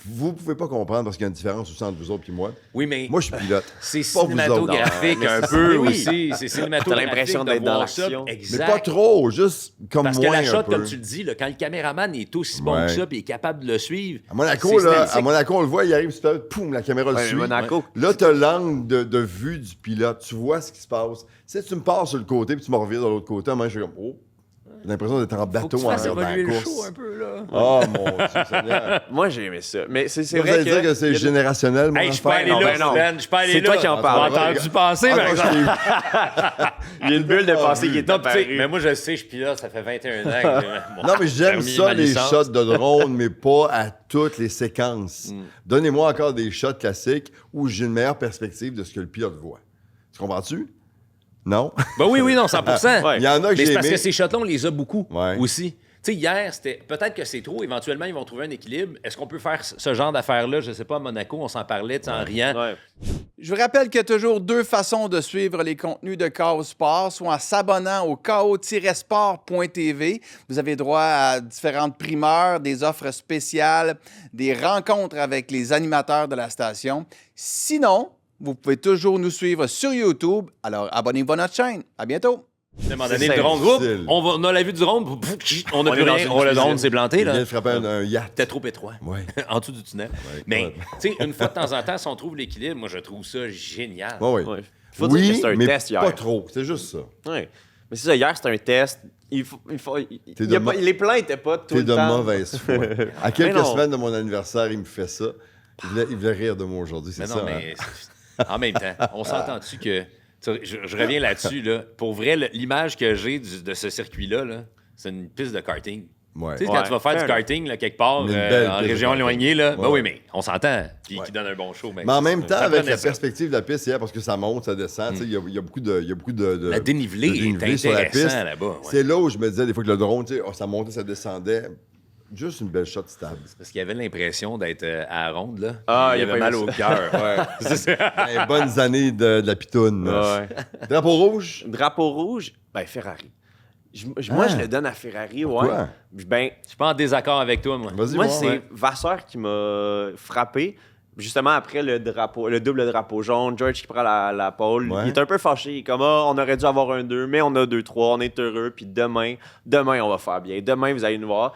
Vous pouvez pas comprendre parce qu'il y a une différence aussi entre vous autres et moi. Oui, mais... Moi, je suis pilote. C'est Pas vous cinématographique autres. un Non, peu mais aussi. C'est cinématographique. T'as l'impression de d'être dans voir ça. l'action. Exact. Mais pas trop, juste comme Parce moins que la un shot, peu. comme tu le dis, là, quand le caméraman est aussi bon que ça et est capable de le suivre... À Monaco, c'est là, statique. à Monaco, on le voit, il arrive super vite, poum, la caméra le suit. Monaco. Là, t'as l'angle de vue du pilote. Tu vois ce qui se passe. Si tu me pars sur le côté puis tu me revires de l'autre côté, moi, je suis comme, oh, j'ai l'impression d'être en Faut bateau que tu en fasses regardant la évoluer le show course. un peu, là. Oh, mon Dieu, Seigneur. Moi, j'ai aimé ça. Mais c'est Vous vrai allez dire que c'est il y a- générationnel, mon Hey, je suis pas affaire? allé là, ben non. Ben. Je suis pas allé C'est là. toi qui en On parles. a entendu passer, Ah, par non, exemple. Il y a une bulle de pensée qui est Non, tu sais, apparue. mais moi, je sais, je pilote, ça fait 21 ans que j'ai Non, mais j'aime permis, ça, ma les licence. shots de drone, mais pas à toutes les séquences. Donnez-moi encore des shots classiques où j'ai une meilleure perspective de ce que le pilote voit. Tu comprends-tu? Non? Ben oui, non, 100%. Ouais. Il y en a que Mais c'est j'ai parce aimé. que ces shots-là, on les a beaucoup Ouais. aussi. Tu sais, hier, c'était peut-être que c'est trop. Éventuellement, ils vont trouver un équilibre. Est-ce qu'on peut faire ce genre d'affaires-là? Je sais pas, à Monaco, on s'en parlait, tu sais, en riant. Ouais. Je vous rappelle qu'il y a toujours 2 façons de suivre les contenus de KO Sport, soit en s'abonnant au ko-sport.tv. Vous avez droit à différentes primeurs, des offres spéciales, des rencontres avec les animateurs de la station. Sinon, vous pouvez toujours nous suivre sur YouTube. Alors, abonnez-vous à notre chaîne. À bientôt. À un moment C'est donné, le drone, difficile. on a la vue du drone, on n'a On plus est dans rien. une Oh, le drone cuisine. s'est planté, Il vient là. de frapper un yacht. C'était trop étroit. Ouais. En dessous du tunnel. Mais, tu sais, une fois de temps en temps, si on trouve l'équilibre, moi, je trouve ça génial. Ouais, oui. Ouais. Faut dire que Oui, c'est un mais test hier. pas trop. C'est juste ça. Ouais. Mais c'est ça, hier, c'était un test. Il y a pas- les plans n'étaient pas tout T'es le de temps. mauvaise foi. À quelques non. semaines de mon anniversaire, il me fait ça. Il voulait rire de moi aujourd'hui, c'est Mais ça. non, hein? mais en même temps, on s'entend-tu que... Je reviens là-dessus, là. Pour vrai, l'image que j'ai de ce circuit-là, là, c'est une piste de karting. Ouais. Tu sais, quand tu vas faire du fair karting, là, quelque part, Mais une belle en piste de région karting. éloignée, là, ben Ouais. oui, mais on s'entend. Puis Ouais. qui donne un bon show. Mais en même temps, ça avec prenait la ça. perspective de la piste hier, parce que ça monte, ça descend, tu sais, il y a beaucoup de La dénivelée de dénivelé est sur la intéressant piste. là-bas. ouais. C'est là où je me disais des fois que le drone, tu sais, ça montait, ça descendait. Juste une belle shot stable. Parce qu'il y avait l'impression d'être à la ronde, là. Ah, il il a avait pas mal aimé au ça. cœur. Ouais. C'est ça. Les bonnes années de la pitoune. là. Ouais. Drapeau rouge? Drapeau rouge, ben Ferrari. Moi, je le donne à Ferrari, ouais. Pourquoi? Ben, Je suis pas en désaccord avec toi, moi. Vas-y, moi, voir, c'est ouais. Vasseur qui m'a frappé. Justement, après le double drapeau jaune, George qui prend la pole. Ouais. Il est un peu fâché. Il est comme, on aurait dû avoir un 2, mais on a 2-3, on est heureux. Puis demain, on va faire bien. Demain, vous allez nous voir.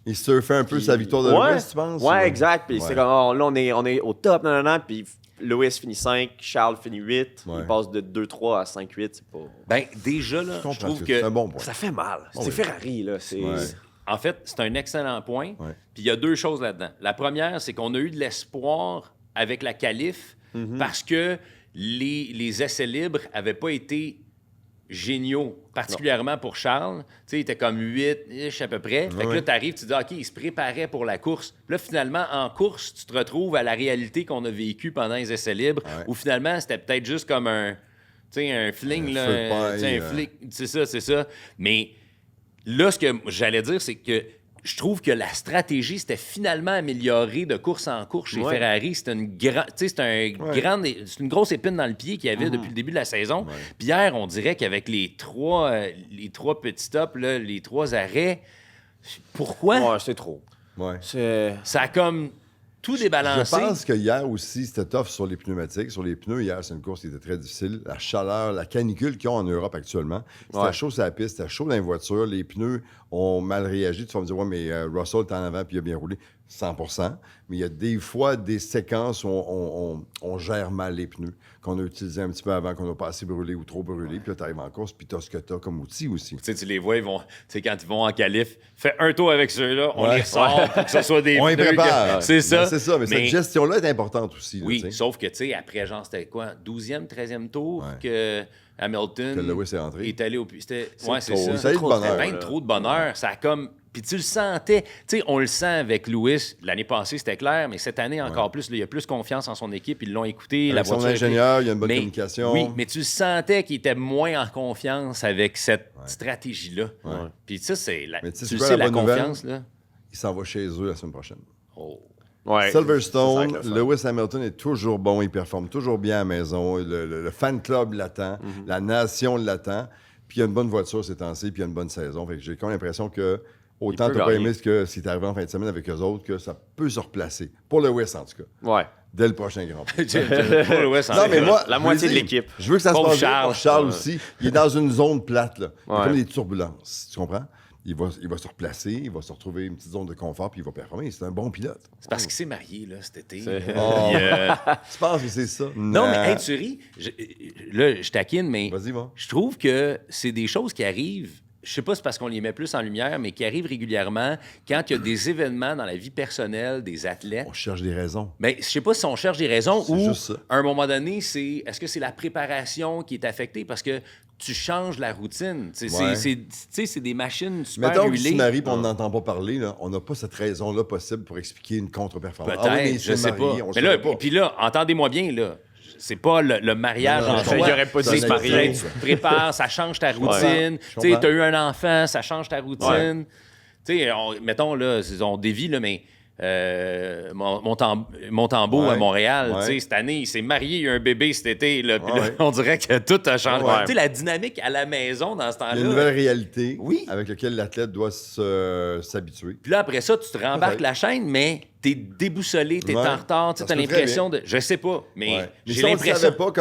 Il surfait un peu Puis- sa victoire de Ouais. Lewis, tu penses? Ouais, ou- exact. Puis Ouais. c'est comme, là, on est au top, nanana. Puis Lewis finit 5, Charles finit 8. Ouais. Il passe de 2-3 à 5-8. C'est pas... Ben, déjà, là, je comprends trouve ce que... c'est un bon point. Ça fait mal. Oh, c'est oui. Ferrari, là. C'est... Ouais. En fait, c'est un excellent point. Ouais. Puis il y a 2 choses là-dedans. La première, c'est qu'on a eu de l'espoir avec la qualif parce que les essais libres n'avaient pas été géniaux, particulièrement pour Charles. Tu sais, il était comme 8-ish à peu près. Fait que là, tu arrives, tu dis, OK, il se préparait pour la course. Puis là, finalement, en course, tu te retrouves à la réalité qu'on a vécue pendant les essais libres, où finalement, c'était peut-être juste comme un fling, Un là, feu de paille, un flic. C'est ça. Mais là, ce que j'allais dire, c'est que je trouve que la stratégie s'était finalement améliorée de course en course chez Ferrari. C'est une grosse épine dans le pied qu'il y avait depuis le début de la saison. Ouais. Puis hier, on dirait qu'avec les trois petits stops, là, les 3 arrêts, pourquoi? Ouais, c'est trop. Ouais. Ça a comme tout débalancé. Je pense que hier aussi, c'était tough sur les pneumatiques. Sur les pneus, hier, c'est une course qui était très difficile. La chaleur, la canicule qu'ils ont en Europe actuellement. C'était chaud sur la piste, c'était chaud dans les voitures. Les pneus ont mal réagi. Tu vas me dire, ouais, mais Russell est en avant puis il a bien roulé. 100%. Mais il y a des fois des séquences où on gère mal les pneus, qu'on a utilisés un petit peu avant, qu'on n'a pas assez brûlé ou trop brûlé. Puis là, tu arrives en course, puis tu as ce que tu as comme outil aussi. Tu sais, tu les vois, quand ils vont en qualif, fais un tour avec ceux-là, on les ressort pour que ce soit des On les pneus prépare. C'est ça. Ben, c'est ça, mais cette gestion-là est importante aussi. Là, oui, tu sais. sauf que, tu sais, après, genre, c'était quoi, 12e, 13e tour que Hamilton Que Lewis est rentré. est allé au... C'était... Ouais, c'est trop. ça. Ça a eu de bonheur, C'était bien là. trop de bonheur. Ça a comme... Puis tu le sentais. Tu sais, on le sent avec Lewis. L'année passée, c'était clair, mais cette année, encore plus, là, il a plus confiance en son équipe. Ils l'ont écouté. Avec son ingénieur, il y a une bonne communication. Oui, mais tu le sentais qu'il était moins en confiance avec cette stratégie-là. Puis ça, c'est... Mais tu sais, tu le c'est quoi sais, la la bonne nouvelle? confiance, là. Il s'en va chez eux la semaine prochaine. Oh. Ouais, Silverstone, c'est ça que le fun. Lewis Hamilton est toujours bon, il performe toujours bien à la maison. Le fan club l'attend, la nation l'attend. Puis il y a une bonne voiture ces temps-ci, puis il y a une bonne saison. Fait que j'ai comme l'impression que autant peut tu n'as pas gagner. aimé ce qui est arrivé en fin de semaine avec eux autres, que ça peut se replacer. Pour Lewis, en tout cas, Ouais. dès le prochain Grand Prix. Pour Lewis, en Non, fait. mais moi, La je moitié veux de dire, l'équipe. Je veux que ça se Pauvre passe bien Charles. pour Charles aussi. Il est dans une zone plate, là. Il y a Ouais. comme des turbulences, tu comprends? Il va se replacer, il va se retrouver une petite zone de confort, puis il va performer. C'est un bon pilote. C'est parce qu'il s'est marié, là, cet été. C'est- Oh. Puis, Tu penses que c'est ça? non, mais hey, tu ris. Là, je taquine, mais Vas-y, va. je trouve que c'est des choses qui arrivent. Je sais pas si c'est parce qu'on les met plus en lumière, mais qui arrivent régulièrement quand il y a des événements dans la vie personnelle des athlètes. On cherche des raisons. Mais je sais pas si on cherche des raisons C'est ou, juste ça. à un moment donné, est-ce que c'est la préparation qui est affectée parce que tu changes la routine. Tu sais, Ouais. c'est des machines super Mettons que tu huilées. te maries et on n'entend pas parler, là, on n'a pas cette raison-là possible pour expliquer une contre-performance. Peut-être, Ah oui, mais il je s'est sais marié, pas. on Mais le là, sait pas. puis là, entendez-moi bien, là. C'est pas le mariage Non, non, en je soi. comprends. Il aurait pas dû C'est se que marier. Tu te prépares, ça change ta routine. Je Tu sais, comprends. t'as eu un enfant, ça change ta routine. Tu sais, mettons, là, on dévie, là, mais Montembeau Ouais. à Montréal, Ouais. tu sais, cette année, il s'est marié, il y a eu un bébé cet été, là, puis là, Ouais. on dirait que tout a changé. Ouais. Tu sais, la dynamique à la maison dans ce Il y a temps-là. une nouvelle réalité Oui. avec laquelle l'athlète doit s'habituer. Puis là, après ça, tu te rembarques Peut-être. la chaîne, mais t'es déboussolé, t'es Ouais. en retard, tu Ça sais, t'as se peut très l'impression de... Je sais pas, mais Ouais. Mais j'ai si on ne le l'impression... savait pas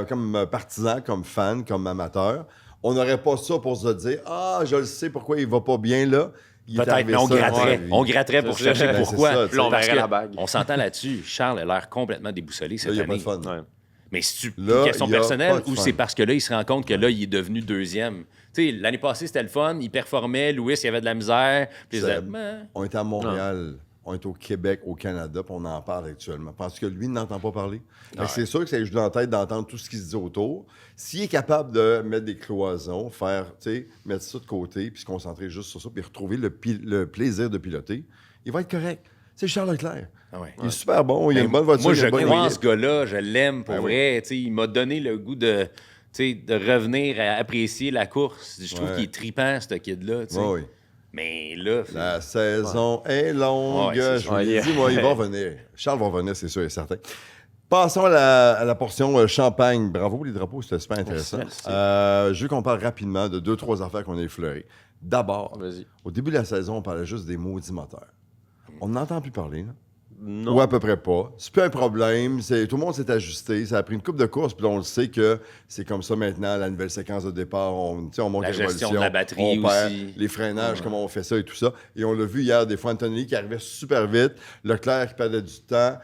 comme partisan, comme fan, comme amateur, on n'aurait pas ça pour se dire « Ah, je le sais pourquoi il va pas bien là. » Il est Peut-être, arrivé mais on ça. gratterait. Ouais. On gratterait pour C'est chercher ça. Ben, pourquoi. c'est ça, tu sais. Là, on Parce verrait que la bague. on s'entend là-dessus. Charles a l'air complètement déboussolé cette Là, il n'y a pas année. de fun. Ouais. Mais si tu Là, une question il y a personnelle pas de ou fun. c'est parce que là, il se rend compte que là, il est devenu deuxième. Tu sais, l'année passée, c'était le fun. Il performait. Louis, il avait de la misère. Puis il disait, Seb, Ben, On est à Montréal, on est au Québec, au Canada, puis on en parle actuellement. Parce que lui n'entend pas parler. Fait que c'est sûr que ça lui joue dans la tête d'entendre tout ce qui se dit autour. S'il est capable de mettre des cloisons, mettre ça de côté, puis se concentrer juste sur ça, puis retrouver le plaisir de piloter, il va être correct. C'est Charles Leclerc. ah ouais. Il est super bon, il a Ben, une bonne voiture. Moi, il a je une bonne crois en équipe. ce gars-là. Je l'aime pour Ben oui. vrai. Tu sais, il m'a donné le goût de revenir à apprécier la course. Je trouve Ouais. qu'il est trippant, ce kid-là. tu sais. Ouais, oui. Mais là, La saison est longue. Ouais, c'est je ça. vous l'ai Ouais. dit, moi, il va revenir. Charles va revenir, c'est sûr et certain. Passons à la portion champagne. Bravo, les drapeaux, c'était super intéressant. Merci. Je veux qu'on parle rapidement de 2-3 affaires qu'on a effleurées. D'abord, Vas-y. au début de la saison, on parlait juste des maudits moteurs. On n'entend plus parler, là. Non. Ou à peu près pas. C'est plus un problème. Tout le monde s'est ajusté. Ça a pris une coupe de course, puis là, on le sait que c'est comme ça maintenant, la nouvelle séquence de départ. On monte La les gestion de révolutions, la batterie on perd aussi. les freinages, comment on fait ça et tout ça. Et on l'a vu hier, des fois, Antonelli qui arrivait super vite, Leclerc qui perdait du temps,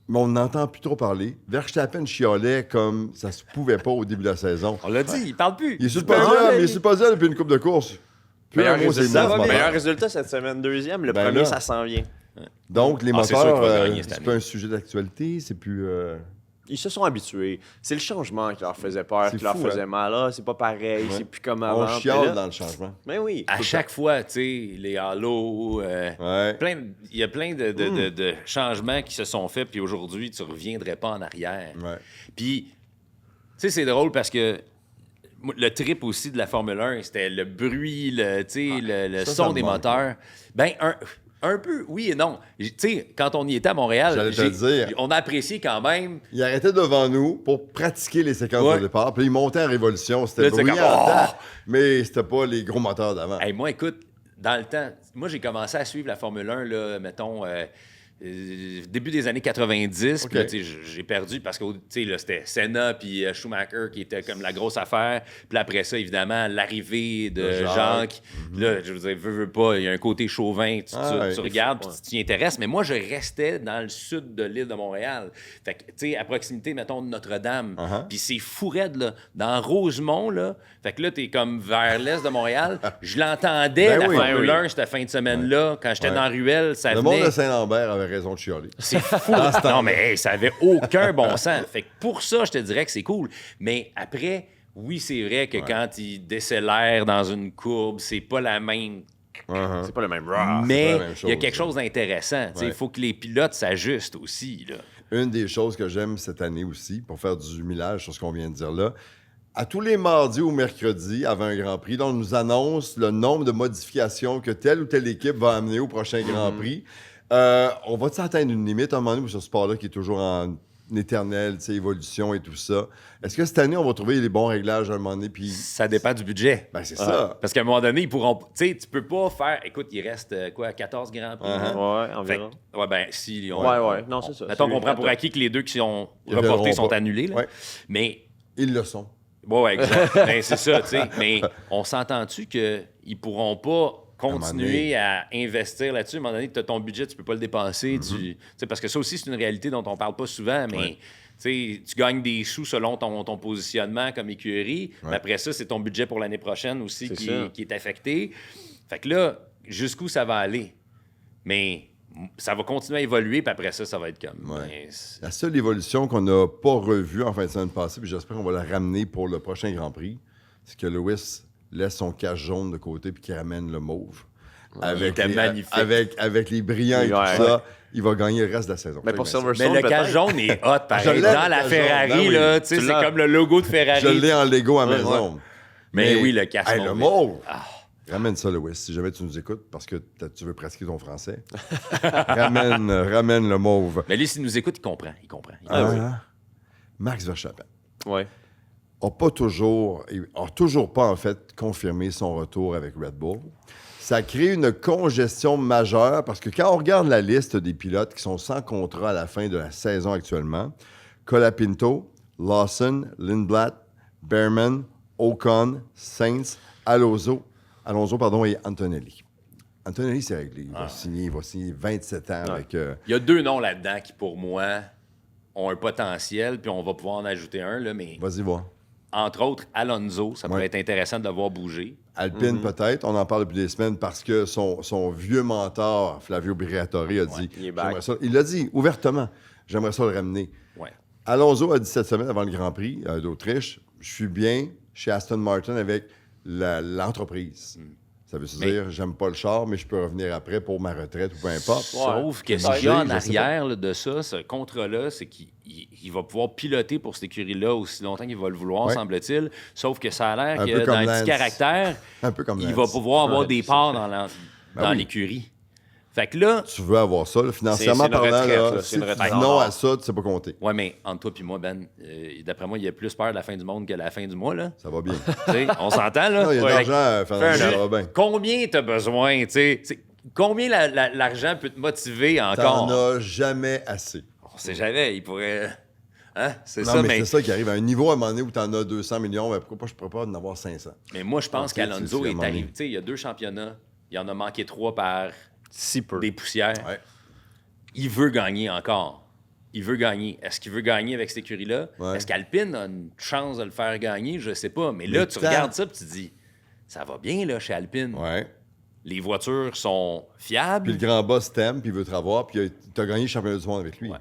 mais on n'entend plus trop parler. Verstappen chialait comme ça se pouvait pas au début de la saison. on l'a dit, il parle plus. Il est sur le podium, il est sur le podium depuis une coupe de course. Plus Meilleur un mot, c'est résultat, le mouvement. meilleur résultat cette semaine, deuxième. Le Ben premier, là. ça s'en vient. Donc, les Ah, c'est sûr moteurs, qu'il va gagner cette c'est année. pas un sujet d'actualité, c'est plus... Ils se sont habitués. C'est le changement qui leur faisait peur, C'est qui leur fou, faisait hein? mal. Ah, c'est pas pareil, c'est plus comme avant. on Puis chiale là- dans le changement. Mais oui. À chaque fois, tu sais, les halos, Ouais. il y a plein de changements qui se sont faits, puis aujourd'hui, tu reviendrais pas en arrière. Ouais. Puis, tu sais, c'est drôle parce que le trip aussi de la Formule 1, c'était le bruit, le ça son me des manque. moteurs. Ben, un peu, oui et non. Tu sais, quand on y était à Montréal, J'allais te le dire. on a apprécié quand même. Il arrêtait devant nous pour pratiquer les séquences Ouais. de départ, puis il montait en révolution. C'était Là, c'est bruyant comme, en oh! temps, mais c'était pas les gros moteurs d'avant. Hey, moi, écoute, dans le temps, moi, j'ai commencé à suivre la Formule 1, là, mettons, début des années 90. OK. Puis là, tu sais, j'ai perdu parce que tu sais, là, c'était Senna puis Schumacher qui était comme la grosse affaire. Puis après ça, évidemment, l'arrivée de De Jacques. Jacques. Là, je veux dire, veux pas, il y a un côté chauvin. Tu Ouais. regardes puis tu t'y intéresses. Mais moi, je restais dans le sud de l'île de Montréal. Fait que, tu sais, à proximité, mettons, de Notre-Dame. Uh-huh. Puis c'est fou raide, là. Dans Rosemont, là. Fait que là, t'es comme vers l'est de Montréal. Je l'entendais, Ben la oui. Formule Ben oui. 1, cette fin de semaine-là. Quand j'étais Ouais. dans la ruelle, ça Le venait... monde de Saint-Lambert avait raison de chialer. C'est fou. Non, mais hey, ça avait aucun bon sens. Fait que pour ça, je te dirais que c'est cool. Mais après, oui, c'est vrai que quand il décélère dans une courbe, c'est pas la même. Uh-huh. C'est pas le même mais pas la même il y a chose, quelque ça. chose d'intéressant. Il Ouais. faut que les pilotes s'ajustent aussi. Là. Une des choses que j'aime cette année aussi, pour faire du millage sur ce qu'on vient de dire là, à tous les mardis ou mercredis, avant un Grand Prix, là, on nous annonce le nombre de modifications que telle ou telle équipe va amener au prochain Grand Prix. On va-tu atteindre une limite à un moment donné sur ce sport-là qui est toujours en éternelle évolution et tout ça? Est-ce que cette année, on va trouver les bons réglages à un moment donné? Puis... Ça dépend du budget. Ben, c'est ça. Parce qu'à un moment donné, ils pourront. Tu sais, tu peux pas faire. Écoute, il reste 14 Grands Prix. Uh-huh. hein? Ouais, Fait environ. que- ouais, ben, si. Ouais. Non, c'est ça. Mettons qu'on C'est- prend pour acquis que les deux qui sont Ils reportés reviendront sont pas. annulés. Là. Ouais. Mais Ils le sont. ouais, exact. Ben, c'est ça, tu sais. Mais on s'entend-tu qu'ils pourront pas continuer à investir là-dessus? À un moment donné, tu as ton budget, tu peux pas le dépenser. Tu sais, parce que ça aussi, c'est une réalité dont on parle pas souvent, mais Ouais. tu sais, tu gagnes des sous selon ton positionnement comme écurie. Ouais. Mais après ça, c'est ton budget pour l'année prochaine aussi C'est qui ça. est affecté. Fait que là, jusqu'où ça va aller? Mais ça va continuer à évoluer, puis après ça, ça va être comme... Ouais. ben, c'est- La seule évolution qu'on n'a pas revue en fin de semaine passée, puis j'espère qu'on va la ramener pour le prochain Grand Prix, c'est que Lewis laisse son cache jaune de côté puis qu'il ramène le mauve. Avec était les, magnifique. avec les brillants et tout Ouais. ça, il va gagner le reste de la saison. Mais pour Ça, Silverstone, Mais le peut-être. cache jaune est hot, Je pareil. l'aime, Dans le la cache Ferrari, jaune. Ben oui. là, tu sais, Tu c'est l'as. comme le logo de Ferrari. Je l'ai en Lego à la Ouais, maison. Mais oui, le cache Hey, mauve. le mauve! Ramène ça, Lewis, si jamais tu nous écoutes, parce que tu veux pratiquer ton français. ramène le mauve. Mais lui, s'il nous écoute, il comprend. Il comprend. Max Verstappen Ouais. n'a toujours pas, en fait, confirmé son retour avec Red Bull. Ça crée une congestion majeure parce que quand on regarde la liste des pilotes qui sont sans contrat à la fin de la saison actuellement, Colapinto, Lawson, Lindblad, Behrman, Ocon, Sainz, Alonso et Antonelli. Antonelli, c'est réglé. Il va signer 27 ans avec... Il y a deux noms là-dedans qui, pour moi, ont un potentiel, puis on va pouvoir en ajouter un, là, mais Vas-y, voir. entre autres, Alonso, ça pourrait Ouais. être intéressant de le voir bouger. Alpine, peut-être. On en parle depuis des semaines parce que son vieux mentor, Flavio Briatore, a dit... il est back. j'aimerais ça. Il l'a dit ouvertement. J'aimerais ça le ramener. Ouais. Alonso a dit cette semaine avant le Grand Prix d'Autriche, je suis bien chez Aston Martin avec l'entreprise. Ça veut dire, j'aime pas le char, mais je peux revenir après pour ma retraite ou peu importe. Sauf que ce Ouais. qu'il y a en Je sais arrière là, de ça, ce contrat-là, c'est qu'il va pouvoir piloter pour cette écurie-là aussi longtemps qu'il va le vouloir, Ouais. semble-t-il. Sauf que ça a l'air Un qu'il peu a comme dans un Lance. petit caractère, Un peu comme il Lance. va pouvoir avoir Ouais, des c'est parts ça. dans oui. l'écurie. Fait que là, Tu veux avoir ça, là, financièrement C'est une parlant, retraite, là, là, si c'est une tu retraite dis en non or. à ça, tu sais pas compter. ouais, mais entre toi et moi, Ben, d'après moi, il y a plus peur de la fin du monde que la fin du mois, là. Ça va bien. Tu sais, on s'entend, là? Non, il y a de Ouais. l'argent, Fernando, Fair ça va enough. bien. Combien t'as besoin, tu sais? Combien l'argent peut te motiver encore? T'en as jamais assez. On sait jamais, il pourrait... Hein? C'est Non, ça, mais mais... c'est ça qui arrive. À un niveau, à un moment donné, où t'en as 200 millions, ben, pourquoi pas je pourrais pas en avoir 500? Mais moi, je pense Ok, qu'Alonso c'est est vraiment arrivé. bien. Tu sais, il y a 2 championnats. Il en a manqué 3 par Si peu. des poussières. Ouais. Il veut gagner encore. Il veut gagner. Est-ce qu'il veut gagner avec cette écurie-là? Ouais. Est-ce qu'Alpine a une chance de le faire gagner? Je sais pas. Mais là, Mais tu tant- regardes ça et tu te dis, ça va bien là, chez Alpine. Ouais. Les voitures sont fiables. Puis le grand boss t'aime, puis il veut te revoir, puis t'as gagné le championnat du monde avec lui. Ouais.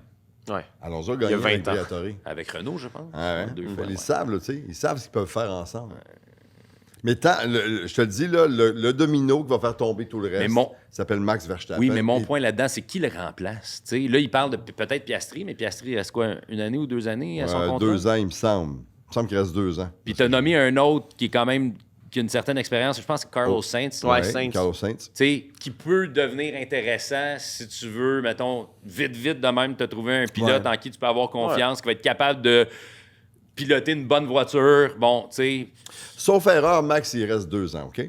Ouais. Alonso a gagné Il y a 20 avec ans. Briatore. Avec Renault, je pense. Ah ouais. 2 fois. Ils ouais. savent, là, tu sais. Ils savent ce qu'ils peuvent faire ensemble. Mais je te le dis, là, le domino qui va faire tomber tout le reste Mais mon- s'appelle Max Verstappen. Oui, mais mon Et- point là-dedans, c'est qui le remplace? Tu sais, là, il parle de peut-être Piastri, mais Piastri reste quoi, une année ou 2 années à son contrat? 2 ans, il me semble. me semble qu'il reste 2 ans. Puis t'as nommé un autre qui est quand même qui a une certaine expérience. Je pense que Carlos Sainz. Ouais, Sainz. Carlos Sainz. Tu sais, qui peut devenir intéressant si tu veux, mettons, vite de même, te trouver un pilote en qui tu peux avoir confiance, qui va être capable de piloter une bonne voiture. Bon, tu sais. Sauf erreur, Max, il reste 2 ans, OK?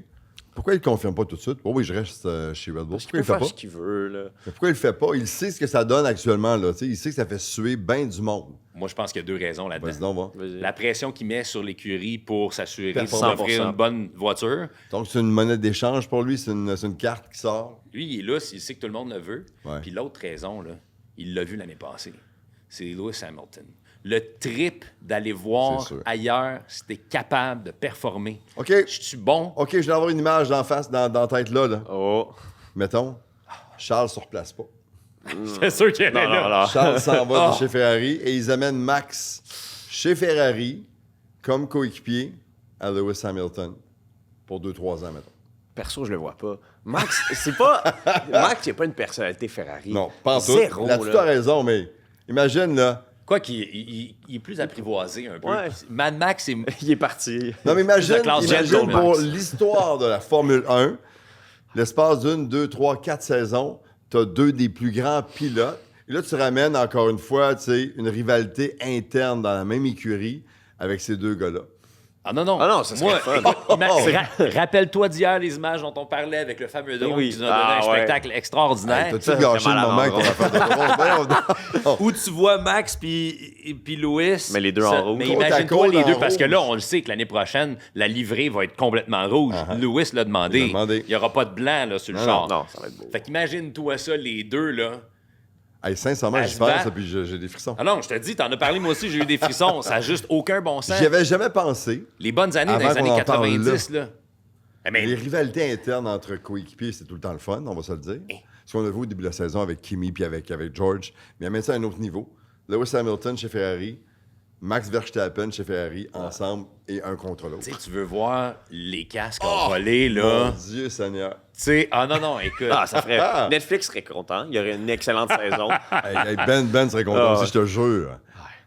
Pourquoi il ne confirme pas tout de suite? Oh oui, je reste chez Red Bull. Parce Pourquoi il qu'il peut le fait faire pas? ce qu'il veut, là. Mais pourquoi il le fait pas? Il sait ce que ça donne actuellement, là. T'sais, il sait que ça fait suer bien du monde. Moi, je pense qu'il y a 2 raisons là-dedans. Vas-y donc, va. Vas-y. La pression qu'il met sur l'écurie pour s'assurer Performance. d'offrir une bonne voiture. Donc, c'est une monnaie d'échange pour lui, c'est une carte qui sort. Lui, il est là, il sait que tout le monde le veut. Ouais. Puis l'autre raison, là, il l'a vu l'année passée. C'est Lewis Hamilton. Le trip d'aller voir C'est sûr. ailleurs si t'es capable de performer. OK. Je suis bon. OK, je vais avoir une image d'en face, dans la tête là. Oh. Mettons, Charles se replace pas. C'est sûr qu'il est Non, là. non, non. Charles s'en va de chez Ferrari et ils amènent Max chez Ferrari comme coéquipier à Lewis Hamilton pour 2-3 ans, mettons. Perso, je le vois pas. Max, c'est pas. Max, il a pas une personnalité Ferrari. Non, pas en tout. Zéro, Là-dessus, là. t'as raison, mais imagine, là. Quoi qu'il il est plus apprivoisé un peu. Ouais. Mad Max, c'est... Il est parti. Non, mais imagine, La classe imagine gentleman. pour l'histoire de la Formule 1, l'espace d'une, 2, 3, 4 saisons, t'as 2 des plus grands pilotes. Et là, tu ramènes encore une fois, tu sais, une rivalité interne dans la même écurie avec ces 2 gars-là. Ah non, non. Ah non, ça serait Moi, fun. rappelle-toi d'hier les images dont on parlait avec le fameux drone Oui. qui nous a donné un ouais. spectacle extraordinaire. Hey, T'as-tu ça, gâché c'est le malade, moment en que ton affaire de drone? Voyons donc. Où tu vois Max puis Louis. Mais les deux en rouge. Mais Côte à imagine-toi côte les en deux, parce que rouge. là, on le sait que l'année prochaine, la livrée va être complètement rouge. Louis l'a demandé. Il l'a demandé. Il n'y aura pas de blanc là, sur le Non, char. Non, ça va être beau. Fait qu'imagine-toi ça, les deux, là. Hey, sincèrement, À j'y se pense, battre. puis j'ai des frissons. Ah non, je te dis, t'en as parlé moi aussi, j'ai eu des frissons. Ça n'a juste aucun bon sens. J'y avais jamais pensé. Les bonnes années dans Avant les années qu'on en parle 90, là. Eh ben, Les rivalités internes entre coéquipiers, c'est tout le temps le fun, on va se le dire. Ce qu'on a vu au début de la saison avec Kimi puis avec George. Mais amène ça à un autre niveau. Lewis Hamilton chez Ferrari, Max Verstappen chez Ferrari, ensemble et un contre l'autre. tu sais, tu veux voir les casques envolés, là. Mon Dieu Seigneur. Tu sais, ah non, non, écoute. Ah, ça ferait. Netflix serait content. Il y aurait une excellente saison. Hey, Ben serait content Ah, aussi, ouais. je te jure.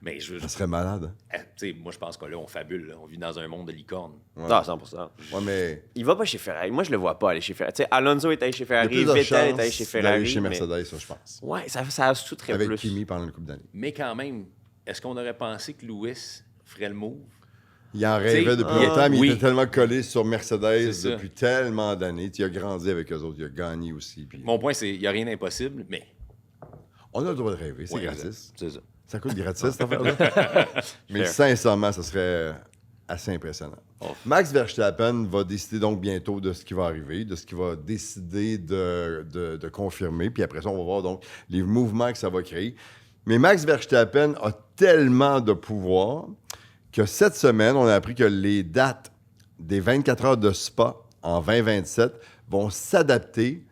Mais je veux Ça serait malade. tu sais, moi, je pense que là, on fabule. Là. On vit dans un monde de licorne. Ah, 100%. Ouais, mais Il va pas chez Ferrari. Moi, je le vois pas aller chez Ferrari. Tu sais, Alonso est allé chez il y a Ferrari, plus de Vettel chances est allé chez d'aller Ferrari. chez mais- Mercedes, ça, je pense. Ouais, ça sous-très Avec plus. Kimi pendant une couple d'années. Mais quand même, est-ce qu'on aurait pensé que Lewis ferait le move? Il en rêvait T'sais, depuis ah, longtemps, mais oui. il était tellement collé sur Mercedes C'est ça. depuis tellement d'années. Il a grandi avec eux autres, il a gagné aussi. Puis... Mon point, c'est qu'il n'y a rien d'impossible, mais. On a le droit de rêver, c'est Ouais, gratis. C'est ça. Ça coûte gratis, cette affaire-là. Mais Fair. sincèrement, ça serait assez impressionnant. Max Verstappen va décider donc bientôt de ce qui va arriver, de ce qu'il va décider de confirmer. Puis après ça, on va voir donc les mouvements que ça va créer. Mais Max Verstappen a tellement de pouvoir que cette semaine, on a appris que les dates des 24 heures de Spa en 2027 vont s'adapter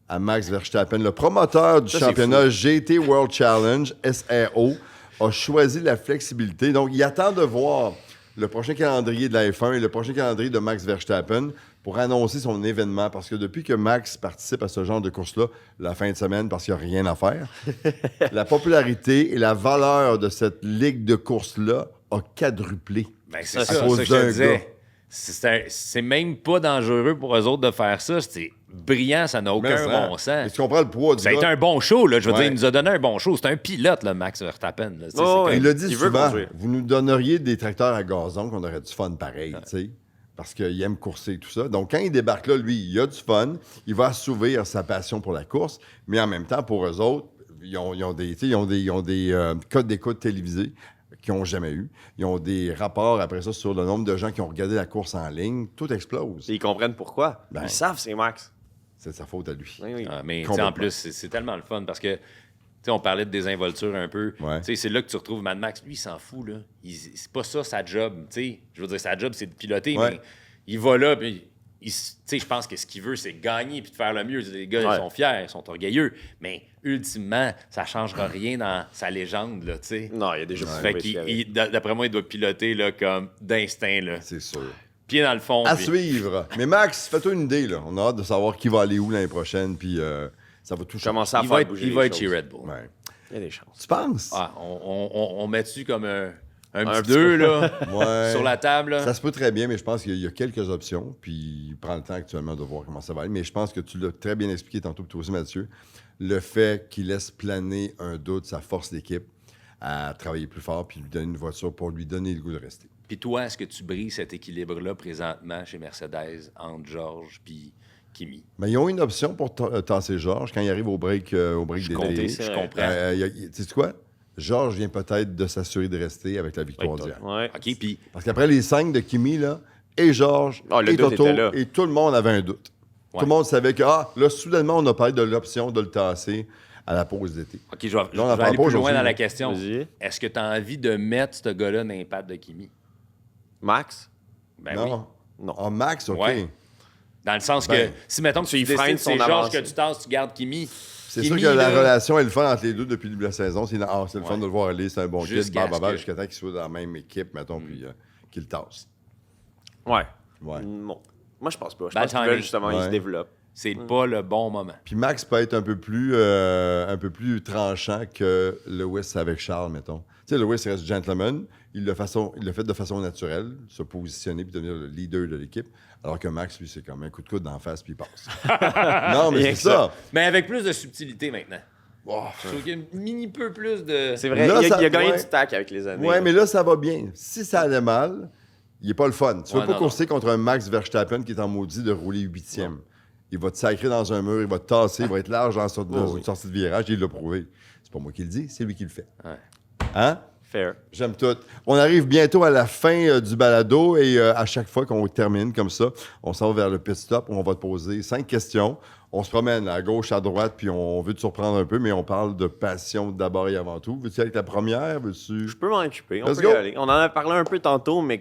à Max Verstappen. Le promoteur du Ça, c'est championnat GT World Challenge, SRO, a choisi la flexibilité. Donc, il attend de voir le prochain calendrier de la F1 et le prochain calendrier de Max Verstappen pour annoncer son événement. Parce que depuis que Max participe à ce genre de course-là, la fin de semaine, parce qu'il n'y a rien à faire, la popularité et la valeur de cette ligue de course-là a quadruplé. Ben, c'est À ça, cause ça que je te d'un disais. gars. C'est même pas dangereux pour eux autres de faire ça. C'est brillant, ça n'a aucun Mais, bon Et sens. tu comprends le poids du Ça a été gars? un bon show, là. Je veux Ouais. dire, il nous a donné un bon show. C'est un pilote, là, Max Verstappen. Là. Tu sais, Oh, c'est ouais. Il l'a dit Il veut souvent, conduire. vous nous donneriez des tracteurs à gazon qu'on aurait du fun pareil, tu sais, parce qu'il aime courser et tout ça. Donc, quand il débarque là, lui, il a du fun, il va assouvir sa passion pour la course, mais en même temps, pour eux autres, ils ont des codes d'écoute télévisés qu'ils n'ont jamais eu. Ils ont des rapports, après ça, sur le nombre de gens qui ont regardé la course en ligne. Tout explose. Ils comprennent pourquoi. Ben. Ils savent, c'est Max. C'est de sa faute à lui. Oui, oui. Ah, mais tu sais, Complètement. en plus, c'est tellement le fun parce que tu sais, on parlait de désinvolture un peu. Ouais. Tu sais, c'est là que tu retrouves Mad Max. Lui, il s'en fout. Là. C'est pas ça sa job. Tu sais, je veux dire, sa job, c'est de piloter, Ouais. mais il va là, puis tu sais, je pense que ce qu'il veut, c'est gagner puis de faire le mieux. Les gars, Ouais. ils sont fiers, ils sont orgueilleux, mais ultimement, ça changera rien dans sa légende. Là, tu sais. Non, il y a déjà Fait d'après moi, il doit piloter là, comme d'instinct. Là. C'est sûr. Pied dans le fond. À puis- suivre. Mais Max, fais-toi une idée, là. On a hâte de savoir qui va aller où l'année prochaine, puis ça va tout changer. Commencer à Il faire va être, bouger il les va être choses. chez Red Bull. Ouais. Il y a des chances. Tu penses? Ah, on met dessus comme Un Un petit petit 2, là, Ouais. sur la table. Là. Ça se peut très bien, mais je pense qu'il y a quelques options. Puis il prend le temps actuellement de voir comment ça va aller. Mais je pense que tu l'as très bien expliqué tantôt, puis toi aussi, Mathieu. Le fait qu'il laisse planer un doute, ça force l'équipe à travailler plus fort puis lui donner une voiture pour lui donner le goût de rester. Puis toi, est-ce que tu brises cet équilibre-là présentement chez Mercedes entre George puis Kimi? Mais ils ont une option pour tasser Georges quand il arrive au break comptais, d'été. c'est Je vrai. comprends. Tu sais quoi? Georges vient peut-être de s'assurer de rester avec la victoire d'hier. Ouais. OK, puis Parce qu'après les 5 de Kimi, là, et Georges, Ah, le et doute Toto, était là. et tout le monde avait un doute. Ouais. Tout le monde savait que, là, soudainement, on a parlé de l'option de le tasser à la pause d'été. OK, je vais, Là, on en je vais parle aller pas plus loin aujourd'hui, dans la là. question. Vas-y. Est-ce que tu as envie de mettre ce gars-là dans les pattes de Kimi? Max? Ben oui. non. Non. En max, OK. Ouais. Dans le sens Ben, que si, mettons, que tu il décides freine que c'est son Georges avancée. que tu tasses, tu gardes Kimi. C'est Kimi, sûr que la là, relation est le fun entre les deux depuis le début de la saison. C'est le fun de le voir aller, c'est un bon kid, Jusqu'à ce que- jusqu'à temps qu'il soit dans la même équipe, mettons, puis qu'il le tasse. Ouais. Ouais. Non. Moi, je pense pas. Je Bad pense qu'ils timing. veulent justement, ils Ouais. se développent. c'est pas le bon moment. Puis Max peut être un peu plus tranchant que Lewis avec Charles, mettons. Tu sais, Lewis reste gentleman. Il l'a fait de façon naturelle, se positionner puis devenir le leader de l'équipe. Alors que Max, lui, c'est comme un coup de coude d'en face puis il passe. Non, mais Rien c'est que ça. Mais avec plus de subtilité maintenant. Oh, Je trouve qu'il y a un mini peu plus de... C'est vrai, Là, il ça- a gagné ouais. du tac avec les années. ouais, mais là, ça va bien. Si ça allait mal, il n'est pas le fun. Tu veux Ouais, pas non, courser contre un Max Verstappen qui est en maudit de rouler 8e. Il va te sacrer dans un mur, il va te tasser, il va être large dans une sortie de virage, et il l'a prouvé. C'est pas moi qui le dis, c'est lui qui le fait. Ouais. Hein? Fair. J'aime tout. On arrive bientôt à la fin du balado et à chaque fois qu'on termine comme ça, on s'en va vers le pit stop où on va te poser 5 questions. On se promène à gauche, à droite, puis on veut te surprendre un peu, mais on parle de passion d'abord et avant tout. Veux-tu aller avec la première? Veux-tu... Je peux m'en occuper. On Let's peut y go. aller. On en a parlé un peu tantôt, mais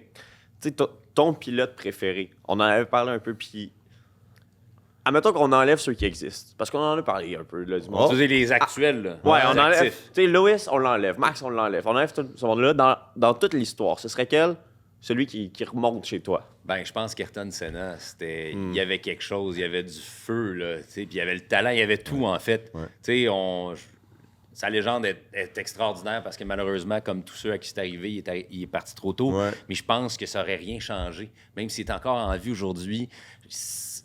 tu sais, ton pilote préféré, on en avait parlé un peu, puis admettons qu'on enlève ceux qui existent, parce qu'on en a parlé un peu là, du monde. Oh. Tu sais, les actuels, là. Ouais, Les on enlève. actifs. Tu sais, Lewis, on l'enlève. Max, on l'enlève. On enlève tout ce monde-là dans toute l'histoire. Ce serait quel? Celui qui remonte chez toi. Ben, je pense qu'Ayrton Senna, c'était... Il y avait quelque chose, il y avait du feu, là, tu sais, puis il y avait le talent, il y avait tout, en fait. Ouais. Tu sais, sa légende est extraordinaire parce que malheureusement, comme tous ceux à qui c'est arrivé, il est parti trop tôt. Ouais. Mais je pense que ça aurait rien changé. Même s'il est encore en vie aujourd'hui,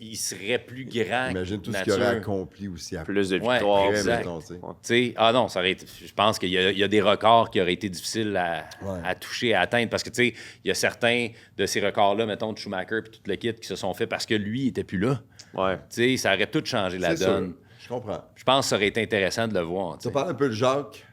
il serait plus grand. Imagine tout ce nature. qu'il aurait accompli aussi après. Plus de Ouais, victoires. exact. mettons, tu sais. Tu sais, ah non, ça aurait été, je pense qu'il y a des records qui auraient été difficiles Ouais. à toucher, à atteindre. Parce que, tu sais, il y a certains de ces records-là, mettons, de Schumacher et tout le kit, qui se sont faits parce que lui, il était plus là. Ouais. Tu sais, ça aurait tout changé la C'est sûr. donne. Je comprends. Je pense que ça aurait été intéressant de le voir. tu Tu as sais. parlé un peu de Jacques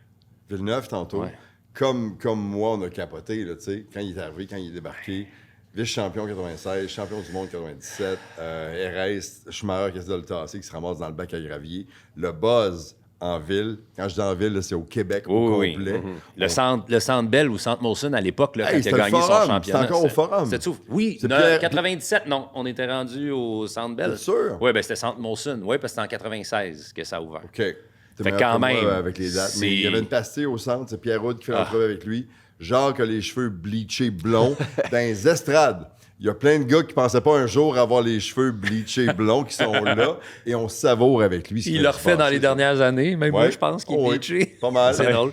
Villeneuve tantôt. Ouais. Comme moi, on a capoté, là, tu sais, quand il est arrivé, quand il est débarqué. Vice-champion 96, champion du monde 97, RS, Schumacher qui essaie de le tasser, qui se ramasse dans le bac à gravier. Le buzz en ville, quand je dis en ville, là, c'est au Québec au Oui, complet. oui. Le centre Bell ou Centre Molson à l'époque, là, Hey, quand il a c'était le gagné son Forum, championnat. c'était encore au Forum. C'était tout. Oui, C'est Pierre- 97, non. On était rendu au Centre Bell. C'est sûr? Oui, ben c'était Centre Molson. Oui, parce que c'était en 96 que ça a ouvert. OK. T'es Fait meilleur quand que moi, même, avec les dates. Mais c'est- il y avait une pastille au centre, c'est Pierre Roud qui fait Ah. l'entrevue avec lui. Jacques a les cheveux bleachés blonds dans les estrades. Il y a plein de gars qui pensaient pas un jour avoir les cheveux bleachés blonds qui sont là et on savoure avec lui. Il l'a refait dans les dernies années. Même moi, je pense qu'il est oui. bleaché. Pas mal. C'est drôle.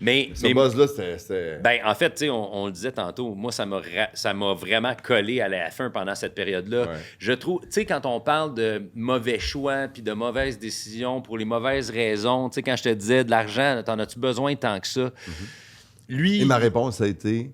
Mais Ce buzz-là, c'était... ben, en fait, tu sais, on le disait tantôt, moi, ça m'a vraiment collé à la F1 pendant cette période-là. Ouais. Je trouve, tu sais, quand on parle de mauvais choix puis de mauvaises décisions pour les mauvaises raisons, tu sais, quand je te disais de l'argent, t'en as-tu besoin tant que ça? Lui, Et ma réponse, ça a été...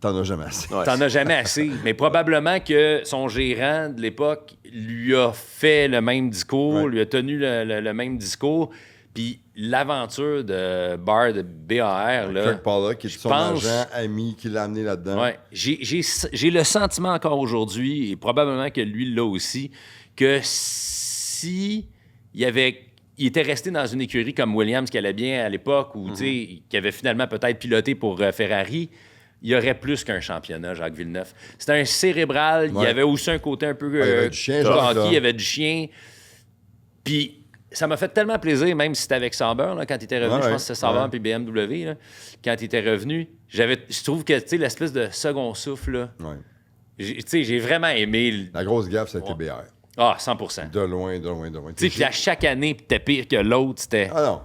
T'en as jamais assez. Ouais. t'en as jamais assez. Mais probablement que son gérant de l'époque lui a fait le même discours, Ouais. lui a tenu le même discours. Puis l'aventure de Bar de BAR, là, Kirk Pollock, qui est je son pense- agent ami qui l'a amené là-dedans. ouais, j'ai le sentiment encore aujourd'hui, et probablement que lui l'a aussi, que si il était resté dans une écurie comme Williams qui allait bien à l'époque, ou tu sais, qui avait finalement peut-être piloté pour Ferrari, il y aurait plus qu'un championnat, Jacques Villeneuve. C'était un cérébral. Il y Ouais. avait aussi un côté un peu il y avait du chien, Jacques, cocky, là. il y avait du chien. Puis ça m'a fait tellement plaisir, même si c'était avec Sauber, là, quand il était revenu, Ouais, je pense que c'était Sauber ouais. puis BMW, là, quand il était revenu, je trouve que, tu sais, l'espèce de second souffle, là, Ouais. tu sais, j'ai vraiment aimé... La grosse gaffe, c'était Ouais. BR. Ah, 100%. De loin, de loin, de loin. Tu sais, puis à chaque année, puis t'es pire que l'autre, c'était... Ah non.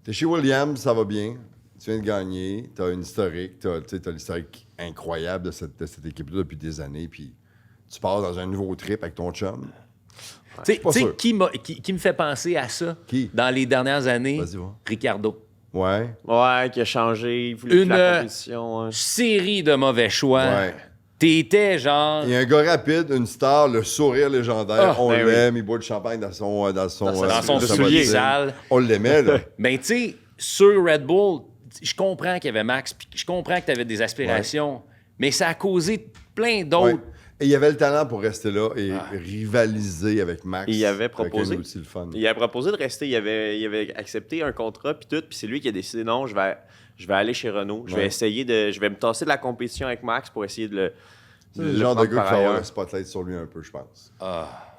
T'es chez Williams, ça va bien. tu viens de gagner, tu as une historique, tu as l'historique incroyable de cette équipe-là depuis des années, puis tu pars dans un nouveau trip avec ton chum. Tu sais, pas sûr. qui me fait penser à ça Qui? dans les dernières années? Vas-y, va. Ricardo. Ouais. Ouais, qui a changé, il voulait Une que la compétition. Ouais. série de mauvais choix. Ouais. T'étais genre... Il y a un gars rapide, une star, le sourire légendaire. Ah, on ben l'aime, il boit du champagne dans son dans son sa soulier bottine. sale. On l'aimait, là. Ben, tu sais, sur Red Bull, je comprends qu'il y avait Max, puis je comprends que tu avais des aspirations, mais ça a causé plein d'autres. Ouais. Et il avait le talent pour rester là et rivaliser avec Max. Il avait Avec proposé. un outil le fun. Il a proposé de rester, il avait accepté un contrat, puis tout, puis c'est lui qui a décidé non, je vais aller chez Renault, je vais essayer je vais me tasser de la compétition avec Max pour essayer de le. C'est le genre de gars qui va avoir un spotlight sur lui un peu, je pense.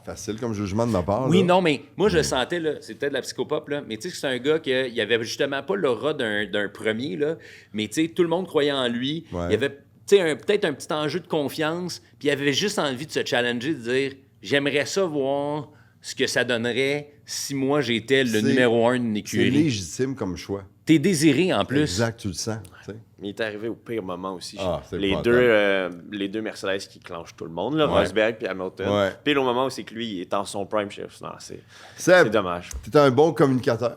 Facile comme jugement de ma part. Oui, là. non, mais moi, je le sentais, là, c'est peut-être de la psychopop, là, mais tu sais, c'est un gars qui avait justement pas l'aura d'un premier, là, mais tu sais, tout le monde croyait en lui. Ouais. Il y avait peut-être un petit enjeu de confiance, puis il avait juste envie de se challenger, de dire j'aimerais ça voir ce que ça donnerait si moi j'étais le C'est- numéro 1 d'une C'est écurie. légitime comme choix. T'es désiré en plus. Exact, tu le sens. tu sais. Il est arrivé au pire moment aussi. Ah, c'est les deux Mercedes qui clenchent tout le monde, là, Ouais. Rosberg puis Hamilton. Ouais. Pile au moment où c'est que lui il est en son prime, je sais, non, c'est Seb, dommage. tu es un bon communicateur.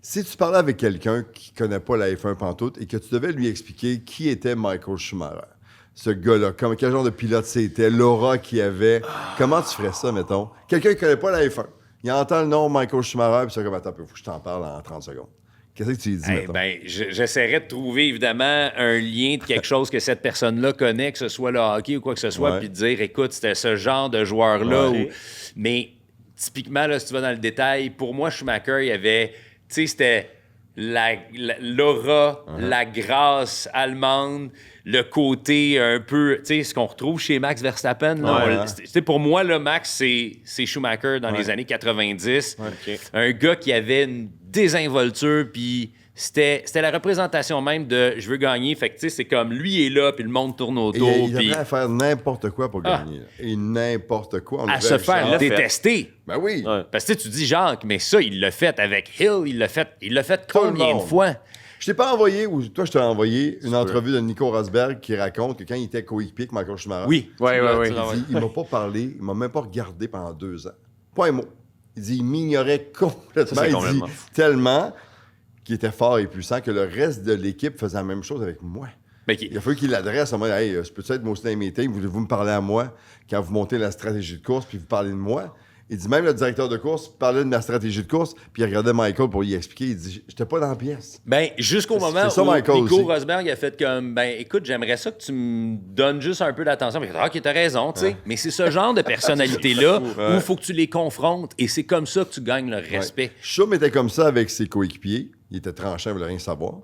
Si tu parlais avec quelqu'un qui connaît pas la F1 pantoute et que tu devais lui expliquer qui était Michael Schumacher, ce gars-là, quel genre de pilote c'était, l'aura qu'il avait, comment tu ferais ça, mettons? Quelqu'un qui connaît pas la F1, il entend le nom Michael Schumacher, puis c'est comme, attends, faut que je t'en parle en 30 secondes. Qu'est-ce que tu lui dis, Eh mettons? ben, j'essaierais de trouver évidemment un lien de quelque chose que cette personne-là connaît, que ce soit le hockey ou quoi que ce soit, Ouais. puis de dire, écoute, c'était ce genre de joueur-là. Ouais. Mais typiquement, là, si tu vas dans le détail, pour moi, Schumacher, il y avait, tu sais, c'était l'aura, la grâce allemande, le côté un peu, tu sais, ce qu'on retrouve chez Max Verstappen. Là, Ouais. tu sais, pour moi, là, Max, c'est Schumacher dans les années 90. Ok. Un gars qui avait une désinvolture, puis c'était la représentation même de je veux gagner. Fait que, tu sais, c'est comme lui est là, puis le monde tourne Et autour, il puis devrait faire n'importe quoi pour Ah. gagner. Là. Et n'importe quoi. On le à verrait se avec faire Jacques. détester. Ben oui. Ouais. Parce que tu sais, tu dis Jacques, mais ça, il l'a fait avec Hill, il l'a fait Tout le combien de monde. fois? Je t'ai pas envoyé, ou toi, je t'ai envoyé une entrevue de Nico Rosberg qui raconte que quand il était coéquipier avec Michael Schumacher, Oui. Ouais, Tu l'as- ouais, tu l'as il dit, il m'a pas parlé, il m'a même pas regardé pendant 2 ans. Pas un mot. Il dit, il m'ignorait complètement. Ça, c'est Il complètement dit fou. tellement qu'il était fort et puissant que le reste de l'équipe faisait la même chose avec moi. Mais qui- Il a fallu qu'il l'adresse en mode, hey, je peux être moi aussi dans les meetings, voulez-vous me parler à moi quand vous montez la stratégie de course puis vous parlez de moi? Il dit même le directeur de course parlait de ma stratégie de course puis il regardait Michael pour y expliquer. Il dit, j'étais pas dans la pièce. Ben, jusqu'au C'est- moment c'est ça, où Michael Nico aussi. Rosberg a fait comme, ben, écoute, j'aimerais ça que tu me donnes juste un peu d'attention. Puis, OK, t'as raison, tu sais. Mais c'est ce genre de personnalité-là où il faut que tu les confrontes et c'est comme ça que tu gagnes le respect. Ouais. Schum était comme ça avec ses coéquipiers. Il était tranchant, il voulait rien savoir.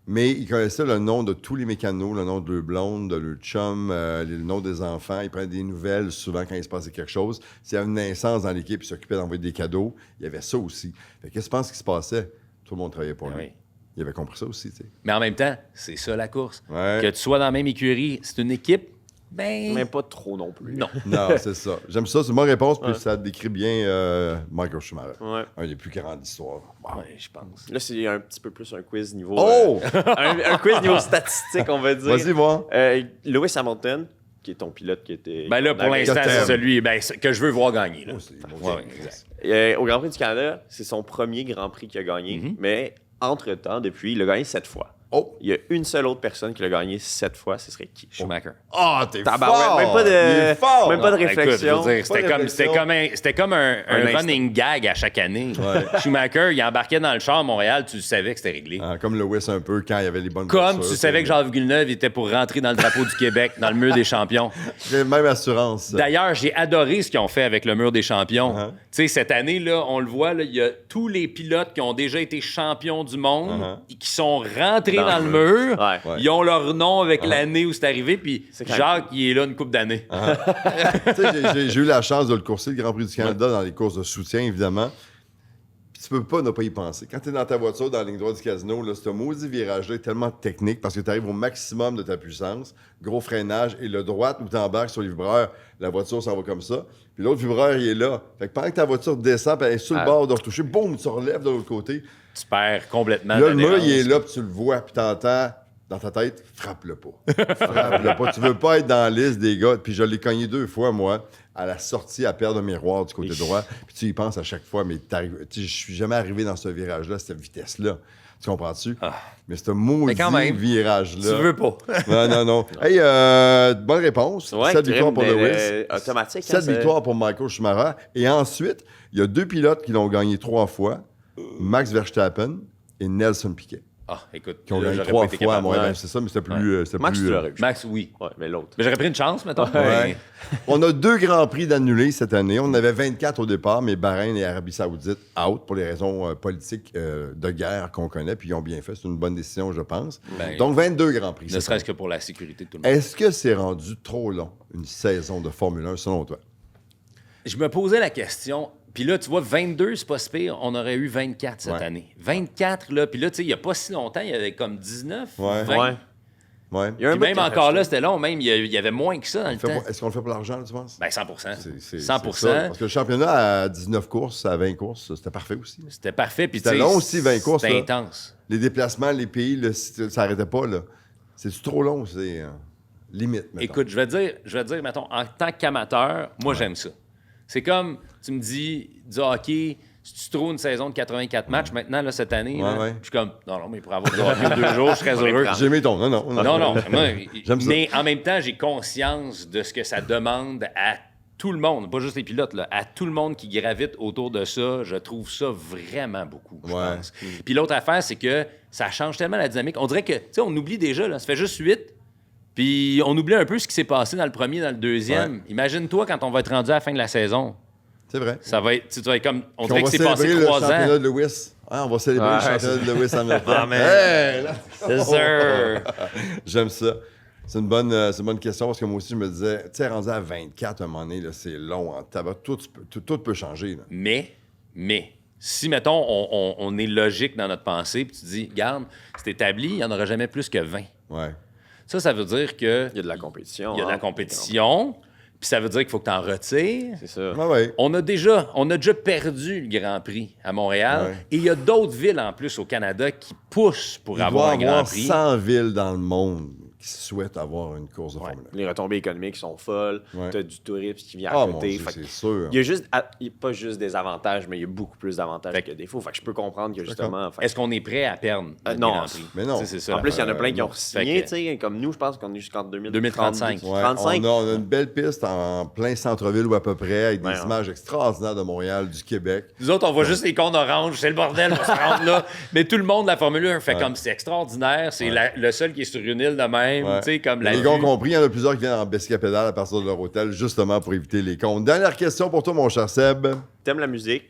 Mais il connaissait le nom de tous les mécanos, le nom de leur blonde, de leur chum, le nom des enfants. Il prenait des nouvelles souvent quand il se passait quelque chose. S'il y avait une naissance dans l'équipe, il s'occupait d'envoyer des cadeaux. Il y avait ça aussi. Fait que qu'est-ce que tu penses qui se passait? Tout le monde travaillait pour lui. Oui. Il avait compris ça aussi, tu sais. Mais en même temps, c'est ça la course. Ouais. Que tu sois dans la même écurie, c'est une équipe, ben. Mais pas trop non plus. Non. Non, c'est ça. J'aime ça, c'est ma réponse, puis ça décrit bien Michael Schumacher. Ouais. Un des plus grands de l'histoire. Wow. Ouais, je pense. Là, c'est un petit peu plus un quiz niveau. Oh! Un quiz niveau statistique, on va dire. Vas-y, voir. Lewis Hamilton, qui est ton pilote qui était. Ben là, pour avec- l'instant, t'aimes. c'est celui que je veux voir gagner. Là. Oh, c'est mon Ouais, Dieu. exact. Au Grand Prix du Canada, c'est son premier Grand Prix qu'il a gagné. Mais entre-temps, depuis, il a gagné 7 fois. Oh! Il y a une seule autre personne qui l'a gagné 7 fois, ce serait qui? Schumacher. Ah, t'es Tabarouette, fort! même pas de- Il est fort! même pas de Écoute, réflexion. je veux dire, Pas de réflexion. c'était comme un instant. running gag à chaque année. Schumacher, il embarquait dans le char à Montréal, tu savais que c'était réglé. Ah, comme Lewis un peu quand il y avait les bonnes Comme voitures, tu savais que Jacques Villeneuve il était pour rentrer dans le drapeau du Québec, dans le mur des champions. J'ai même assurance. D'ailleurs, j'ai adoré ce qu'ils ont fait avec le mur des champions. Uh-huh. Tu sais, cette année, là, on le voit, là, il y a tous les pilotes qui ont déjà été champions du monde et qui sont rentrés dans le mur. Ouais. Ouais. Ils ont leur nom avec l'année où c'est arrivé, puis C'est quand Jacques, il est là une couple d'années. Tu sais, j'ai eu la chance de le courser, le Grand Prix du Canada, dans les courses de soutien, évidemment. Puis tu peux pas ne pas y penser. Quand tu es dans ta voiture, dans la ligne droite du casino, là, ce maudit virage-là est tellement technique parce que tu arrives au maximum de ta puissance, gros freinage, et le droite où tu embarques sur le vibreur, la voiture s'en va comme ça. Puis l'autre vibreur, il est là. Fait que pendant que ta voiture descend, puis elle est sur le bord de retoucher, boum, tu relèves de l'autre côté. Tu perds complètement. Là, le mur, il est là, puis tu le vois, puis t'entends dans ta tête, frappe-le pas. Frappe-le pas. Tu veux pas être dans la liste des gars. Puis je l'ai cogné 2 fois, moi, à la sortie à perdre un miroir du côté droit. Puis tu y penses à chaque fois, mais je suis jamais arrivé dans ce virage-là, cette vitesse-là. Tu comprends-tu? Mais ce maudit quand même, virage-là. Tu veux pas. Non. Hey, bonne réponse. Ouais, 7 victoires pour Lewis. Automatique. 7 victoires pour Michael Schumacher. Et ensuite, il y a 2 pilotes qui l'ont gagné 3 fois. Max Verstappen et Nelson Piquet. Ah, écoute, Qui ont là, gagné j'aurais 3 pas été fois. capable. Ouais, c'est ça, mais c'était plus... c'était Max, plus, tu l'aurais eu. Max, oui. Ouais, mais l'autre. Mais j'aurais pris une chance, mettons. Ouais. On a 2 Grands Prix d'annulés cette année. On en avait 24 au départ, mais Bahreïn et Arabie Saoudite out pour les raisons politiques de guerre qu'on connaît, puis ils ont bien fait. C'est une bonne décision, je pense. Ben, Donc, 22 Grands Prix. Ne cette serait-ce année. que pour la sécurité de tout le monde. Est-ce que c'est rendu trop long, une saison de Formule 1, selon toi? Je me posais la question, puis là, tu vois, 22, c'est pas si pire, on aurait eu 24 cette Ouais. année. 24, là, puis là, tu sais, il y a pas si longtemps, il y avait comme 19, Ouais. 20. Ouais. Ouais. Il y a un Puis bout même qui a encore rajouté. là, c'était long, même, il y avait moins que ça dans le temps. Est-ce qu'on le fait pour l'argent, tu penses? Ben, 100 C'est 100 ça. Parce que le championnat à 19 courses, à 20 courses, c'était parfait aussi. C'était parfait, puis tu C'était sais, long aussi, 20 courses, c'était là. intense. Les déplacements, les pays, là, ça n'arrêtait pas. Là. C'est trop long, c'est limite. Mettons. Écoute, je vais te dire, mettons, en tant qu'amateur, moi, j'aime ça. C'est comme, tu me dis, du hockey, si tu trouves une saison de 84 matchs maintenant, là, cette année, là, ouais. je suis comme, non, mais pour avoir du hockey 2 jours, je serais heureux. J'ai aimé ton. Non. Non, moi, J'aime ça. mais en même temps, j'ai conscience de ce que ça demande à tout le monde, pas juste les pilotes, là, à tout le monde qui gravite autour de ça. Je trouve ça vraiment beaucoup, je Ouais. pense. Puis l'autre affaire, c'est que ça change tellement la dynamique. On dirait que, tu sais, on oublie déjà, là, ça fait juste 8. Puis on oublie un peu ce qui s'est passé dans le premier, dans le deuxième. Ouais. Imagine-toi quand on va être rendu à la fin de la saison. C'est vrai. Ça va être, tu vas être comme, on Puis dirait on que va c'est passé célébrer 3 le championnat ans. de Lewis. Hein, on va célébrer le championnat de Lewis Hamilton. Ah, man. Hey, là. C'est sûr. J'aime ça. C'est une bonne question parce que moi aussi, je me disais, tu sais, rendu à 24 à un moment donné, là, c'est long en tabac. Tout peut changer. Là. Mais, si, mettons, on est logique dans notre pensée, puis tu dis, regarde, c'est établi, il n'y en aura jamais plus que 20. Ouais. Ça veut dire que Il y a de la compétition. il y a de la hein. compétition, puis ça veut dire qu'il faut que tu en retires. C'est ça. Ouais. On a déjà perdu le Grand Prix à Montréal, Ouais. et il y a d'autres villes en plus au Canada qui poussent pour Il avoir doit un y Grand avoir Prix. 100 villes dans le monde qui souhaitent avoir une course de Formule 1. Les retombées économiques sont folles. Ouais. Tu as du tourisme qui vient Ah, à mon côté. Dieu, Fait que c'est sûr. il y a juste, il y a pas juste des avantages, mais il y a beaucoup plus d'avantages que des défauts. Fait que je peux comprendre que justement. fait que- Est-ce qu'on est prêt à perdre le non. Grand Prix? Mais non. Tu sais, c'est ça. En plus, il y en a plein qui ont non. signé, Fait que- tu sais, comme nous, je pense qu'on est jusqu'en 2035. Ouais, 35. on a une belle piste en plein centre-ville ou à peu près, avec des Ouais, images extraordinaires de Montréal, du Québec. Nous autres, on voit juste les cônes oranges, c'est le bordel, on se rendre là. Mais tout le monde de la Formule 1 fait comme c'est extraordinaire, c'est le seul qui est sur une île de même, Ouais. tu sais, comme la Les gars ont vue. compris, il y en a plusieurs qui viennent en Bescapédale à partir de leur hôtel, justement pour éviter les comptes. Dernière question pour toi, mon cher Seb. T'aimes la musique,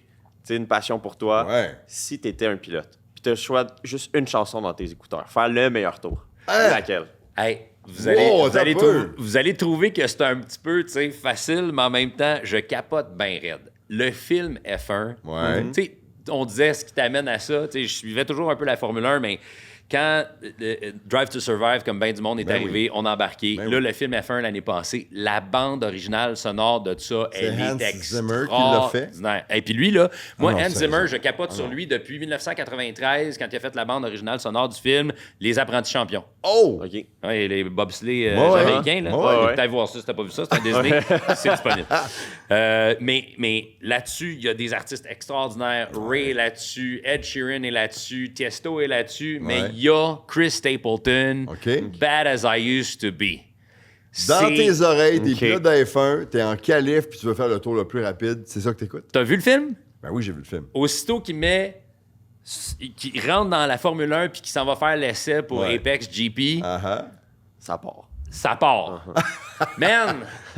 c'est une passion pour toi. Ouais. Si t'étais un pilote, puis t'as le choix de juste une chanson dans tes écouteurs, faire le meilleur tour. Hein? Laquelle? Hey, vous Wow, allez t'as peu. vous allez trouver que c'est un petit peu, tu sais, facile, mais en même temps, je capote bien raide. Le film F1, Ouais. tu sais, on disait ce qui t'amène à ça, tu sais, je suivais toujours un peu la Formule 1, mais quand Drive to Survive, comme bien du monde, est Ben arrivé, on a embarqué. Ben là, oui. le film F1 l'année passée, la bande originale sonore de ça, elle Hans est Zimmer qui l'a fait? extraordinaire. Et puis lui, là, moi, Ah non, Hans c'est Zimmer, ça. je capote sur lui depuis 1993, quand il a fait la bande originale sonore du film Les Apprentis Champions. Oh! OK. Ouais, les bobsleighs Ouais, jamaïcains, là. ouais, ouais. Peut-être voir ça si t'as pas vu ça, c'est un Disney. C'est disponible. Mais là-dessus, il y a des artistes extraordinaires. Ray est là-dessus, Ed Sheeran est là-dessus, Tiesto est là-dessus, mais Ouais. il y a Chris Stapleton, OK. Bad as I Used to Be. Dans C'est- tes oreilles, des OK. pilotes de F1, t'es en qualif puis tu veux faire le tour le plus rapide, c'est ça que t'écoutes? T'as vu le film? Ben oui, j'ai vu le film. Aussitôt qu'il rentre dans la Formule 1 puis qu'il s'en va faire l'essai pour Ouais. Apex GP, Ah ah. Ça part. ça part. Man!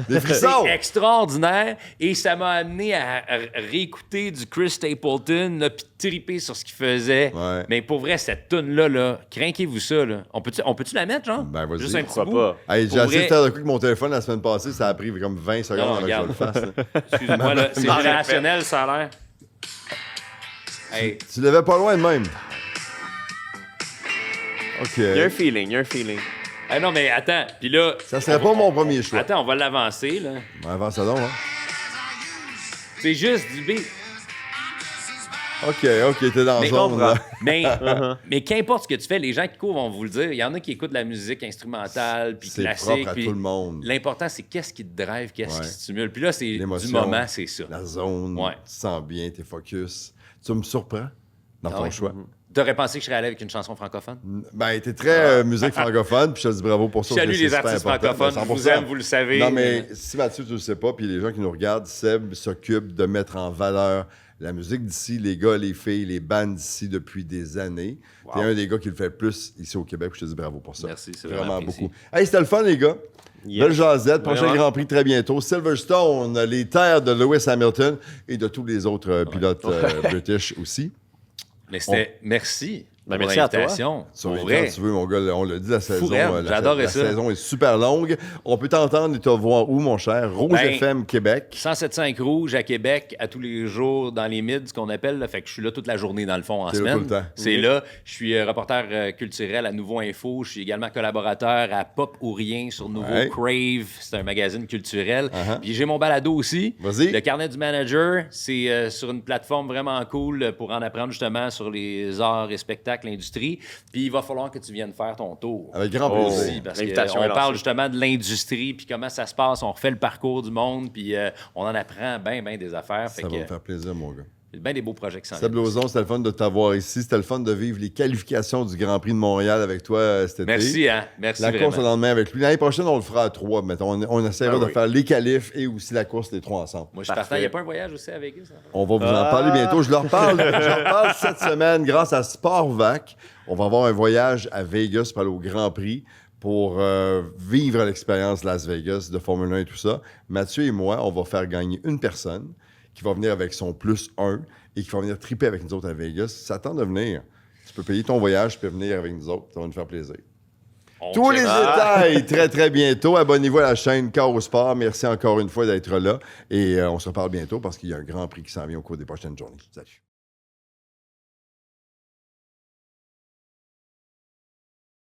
Des frissons! C'est extraordinaire et ça m'a amené à réécouter du Chris Stapleton là, puis triper sur ce qu'il faisait. Ouais. Mais pour vrai, cette toune-là, là, craquez-vous ça. Là. On peut-tu la mettre, genre? Ben, vas-y. Juste un petit Pourquoi bout? pas? Hey, j'ai Pour essayé de vrai- faire de coup avec mon téléphone la semaine passée, ça a pris comme 20 secondes Non, avant que je regarde. le fasse. là. Excuse-moi, là, c'est Non, générationnel, ça a l'air. Hey, Tu l'avais pas loin de même. OK. Il y a un feeling. hey, non, mais attends. Puis là. Ça serait pas mon premier choix. Attends, on va l'avancer, là. Avant ça donc, hein? C'est juste du beat. OK, t'es dans Mais le zone, là. Mais qu'importe ce que tu fais, les gens qui courent vont vous le dire. Il y en a qui écoutent la musique instrumentale, puis C'est classique. propre à puis tout le monde. L'important, c'est qu'est-ce qui te drive, qu'est-ce Ouais. qui te stimule. Puis là, c'est du L'émotion, moment, c'est ça. La zone, Ouais. tu te sens bien, t'es focus. Tu me surprends dans ton ouais. choix. T'aurais pensé que je serais allé avec une chanson francophone? Ben, t'es très musique francophone, puis je te dis bravo pour ça. Je salue c'est les super artistes important. francophones. Ben, Je vous 100%. aime, vous le savez. Non, mais si Mathieu, tu le sais pas, puis les gens qui nous regardent, Seb s'occupe de mettre en valeur la musique d'ici, les gars, les filles, les bandes d'ici depuis des années. T'es un des gars qui le fait le plus ici au Québec, puis je te dis bravo pour ça. Merci, c'est vraiment vraiment apprécié. beaucoup. Hey, c'était le fun, les gars. Yes. Belle jasette. Prochain Vraiment. Grand Prix très bientôt. Silverstone, les terres de Lewis Hamilton et de tous les autres pilotes british aussi. Mais c'était... Merci. Ben, pour merci à toi. l'invitation. Tu Pour reviens vrai. quand tu veux, mon gars. On l'a dit, la saison, raide, j'adorais la ça. saison est super longue. On peut t'entendre et te voir où, mon cher? Rouge Ben, FM Québec. 107.5 Rouge à Québec, à tous les jours dans les mids, ce qu'on appelle. Là, fait que je suis là toute la journée, dans le fond, en T'es là semaine. tout le temps. C'est là. Je suis reporter culturel à Nouveau Info. Je suis également collaborateur à Pop ou Rien sur Nouveau Ouais. Crave. C'est un magazine culturel. Uh-huh. Puis j'ai mon balado aussi. Vas-y. Le Carnet du Manager. C'est sur une plateforme vraiment cool pour en apprendre justement sur les arts et spectacles, l'industrie. Puis il va falloir que tu viennes faire ton tour. Avec grand Oh. plaisir. Aussi, parce L'invitation qu'on est parle lancée. justement de l'industrie, puis comment ça se passe, on refait le parcours du monde, puis on en apprend bien des affaires. Fait Ça va me que faire plaisir, mon gars. bien des beaux projets qui s'en Seb viennent. Lauzon, c'était le fun de t'avoir ici. C'était le fun de vivre les qualifications du Grand Prix de Montréal avec toi cet été. Merci, hein? Merci La vraiment. course le lendemain avec lui. L'année prochaine, on le fera à 3. Mettons. On essaiera Ah de oui. faire les qualifs et aussi la course, les 3 ensemble. Moi, je suis partant. Il n'y a pas un voyage aussi à Vegas? Hein? On va vous en parler bientôt. Je leur parle cette semaine grâce à Sportvac. On va avoir un voyage à Vegas pour aller au Grand Prix pour vivre l'expérience Las Vegas de Formule 1 et tout ça. Mathieu et moi, on va faire gagner une personne qui va venir avec son plus 1 et qui va venir triper avec nous autres à Vegas. Ça tente de venir. Tu peux payer ton voyage, tu peux venir avec nous autres. Ça va nous faire plaisir. On Tous check. les détails très, très bientôt. Abonnez-vous à la chaîne Car au Sport. Merci encore une fois d'être là. Et on se reparle bientôt parce qu'il y a un Grand Prix qui s'en vient au cours des prochaines journées. Salut.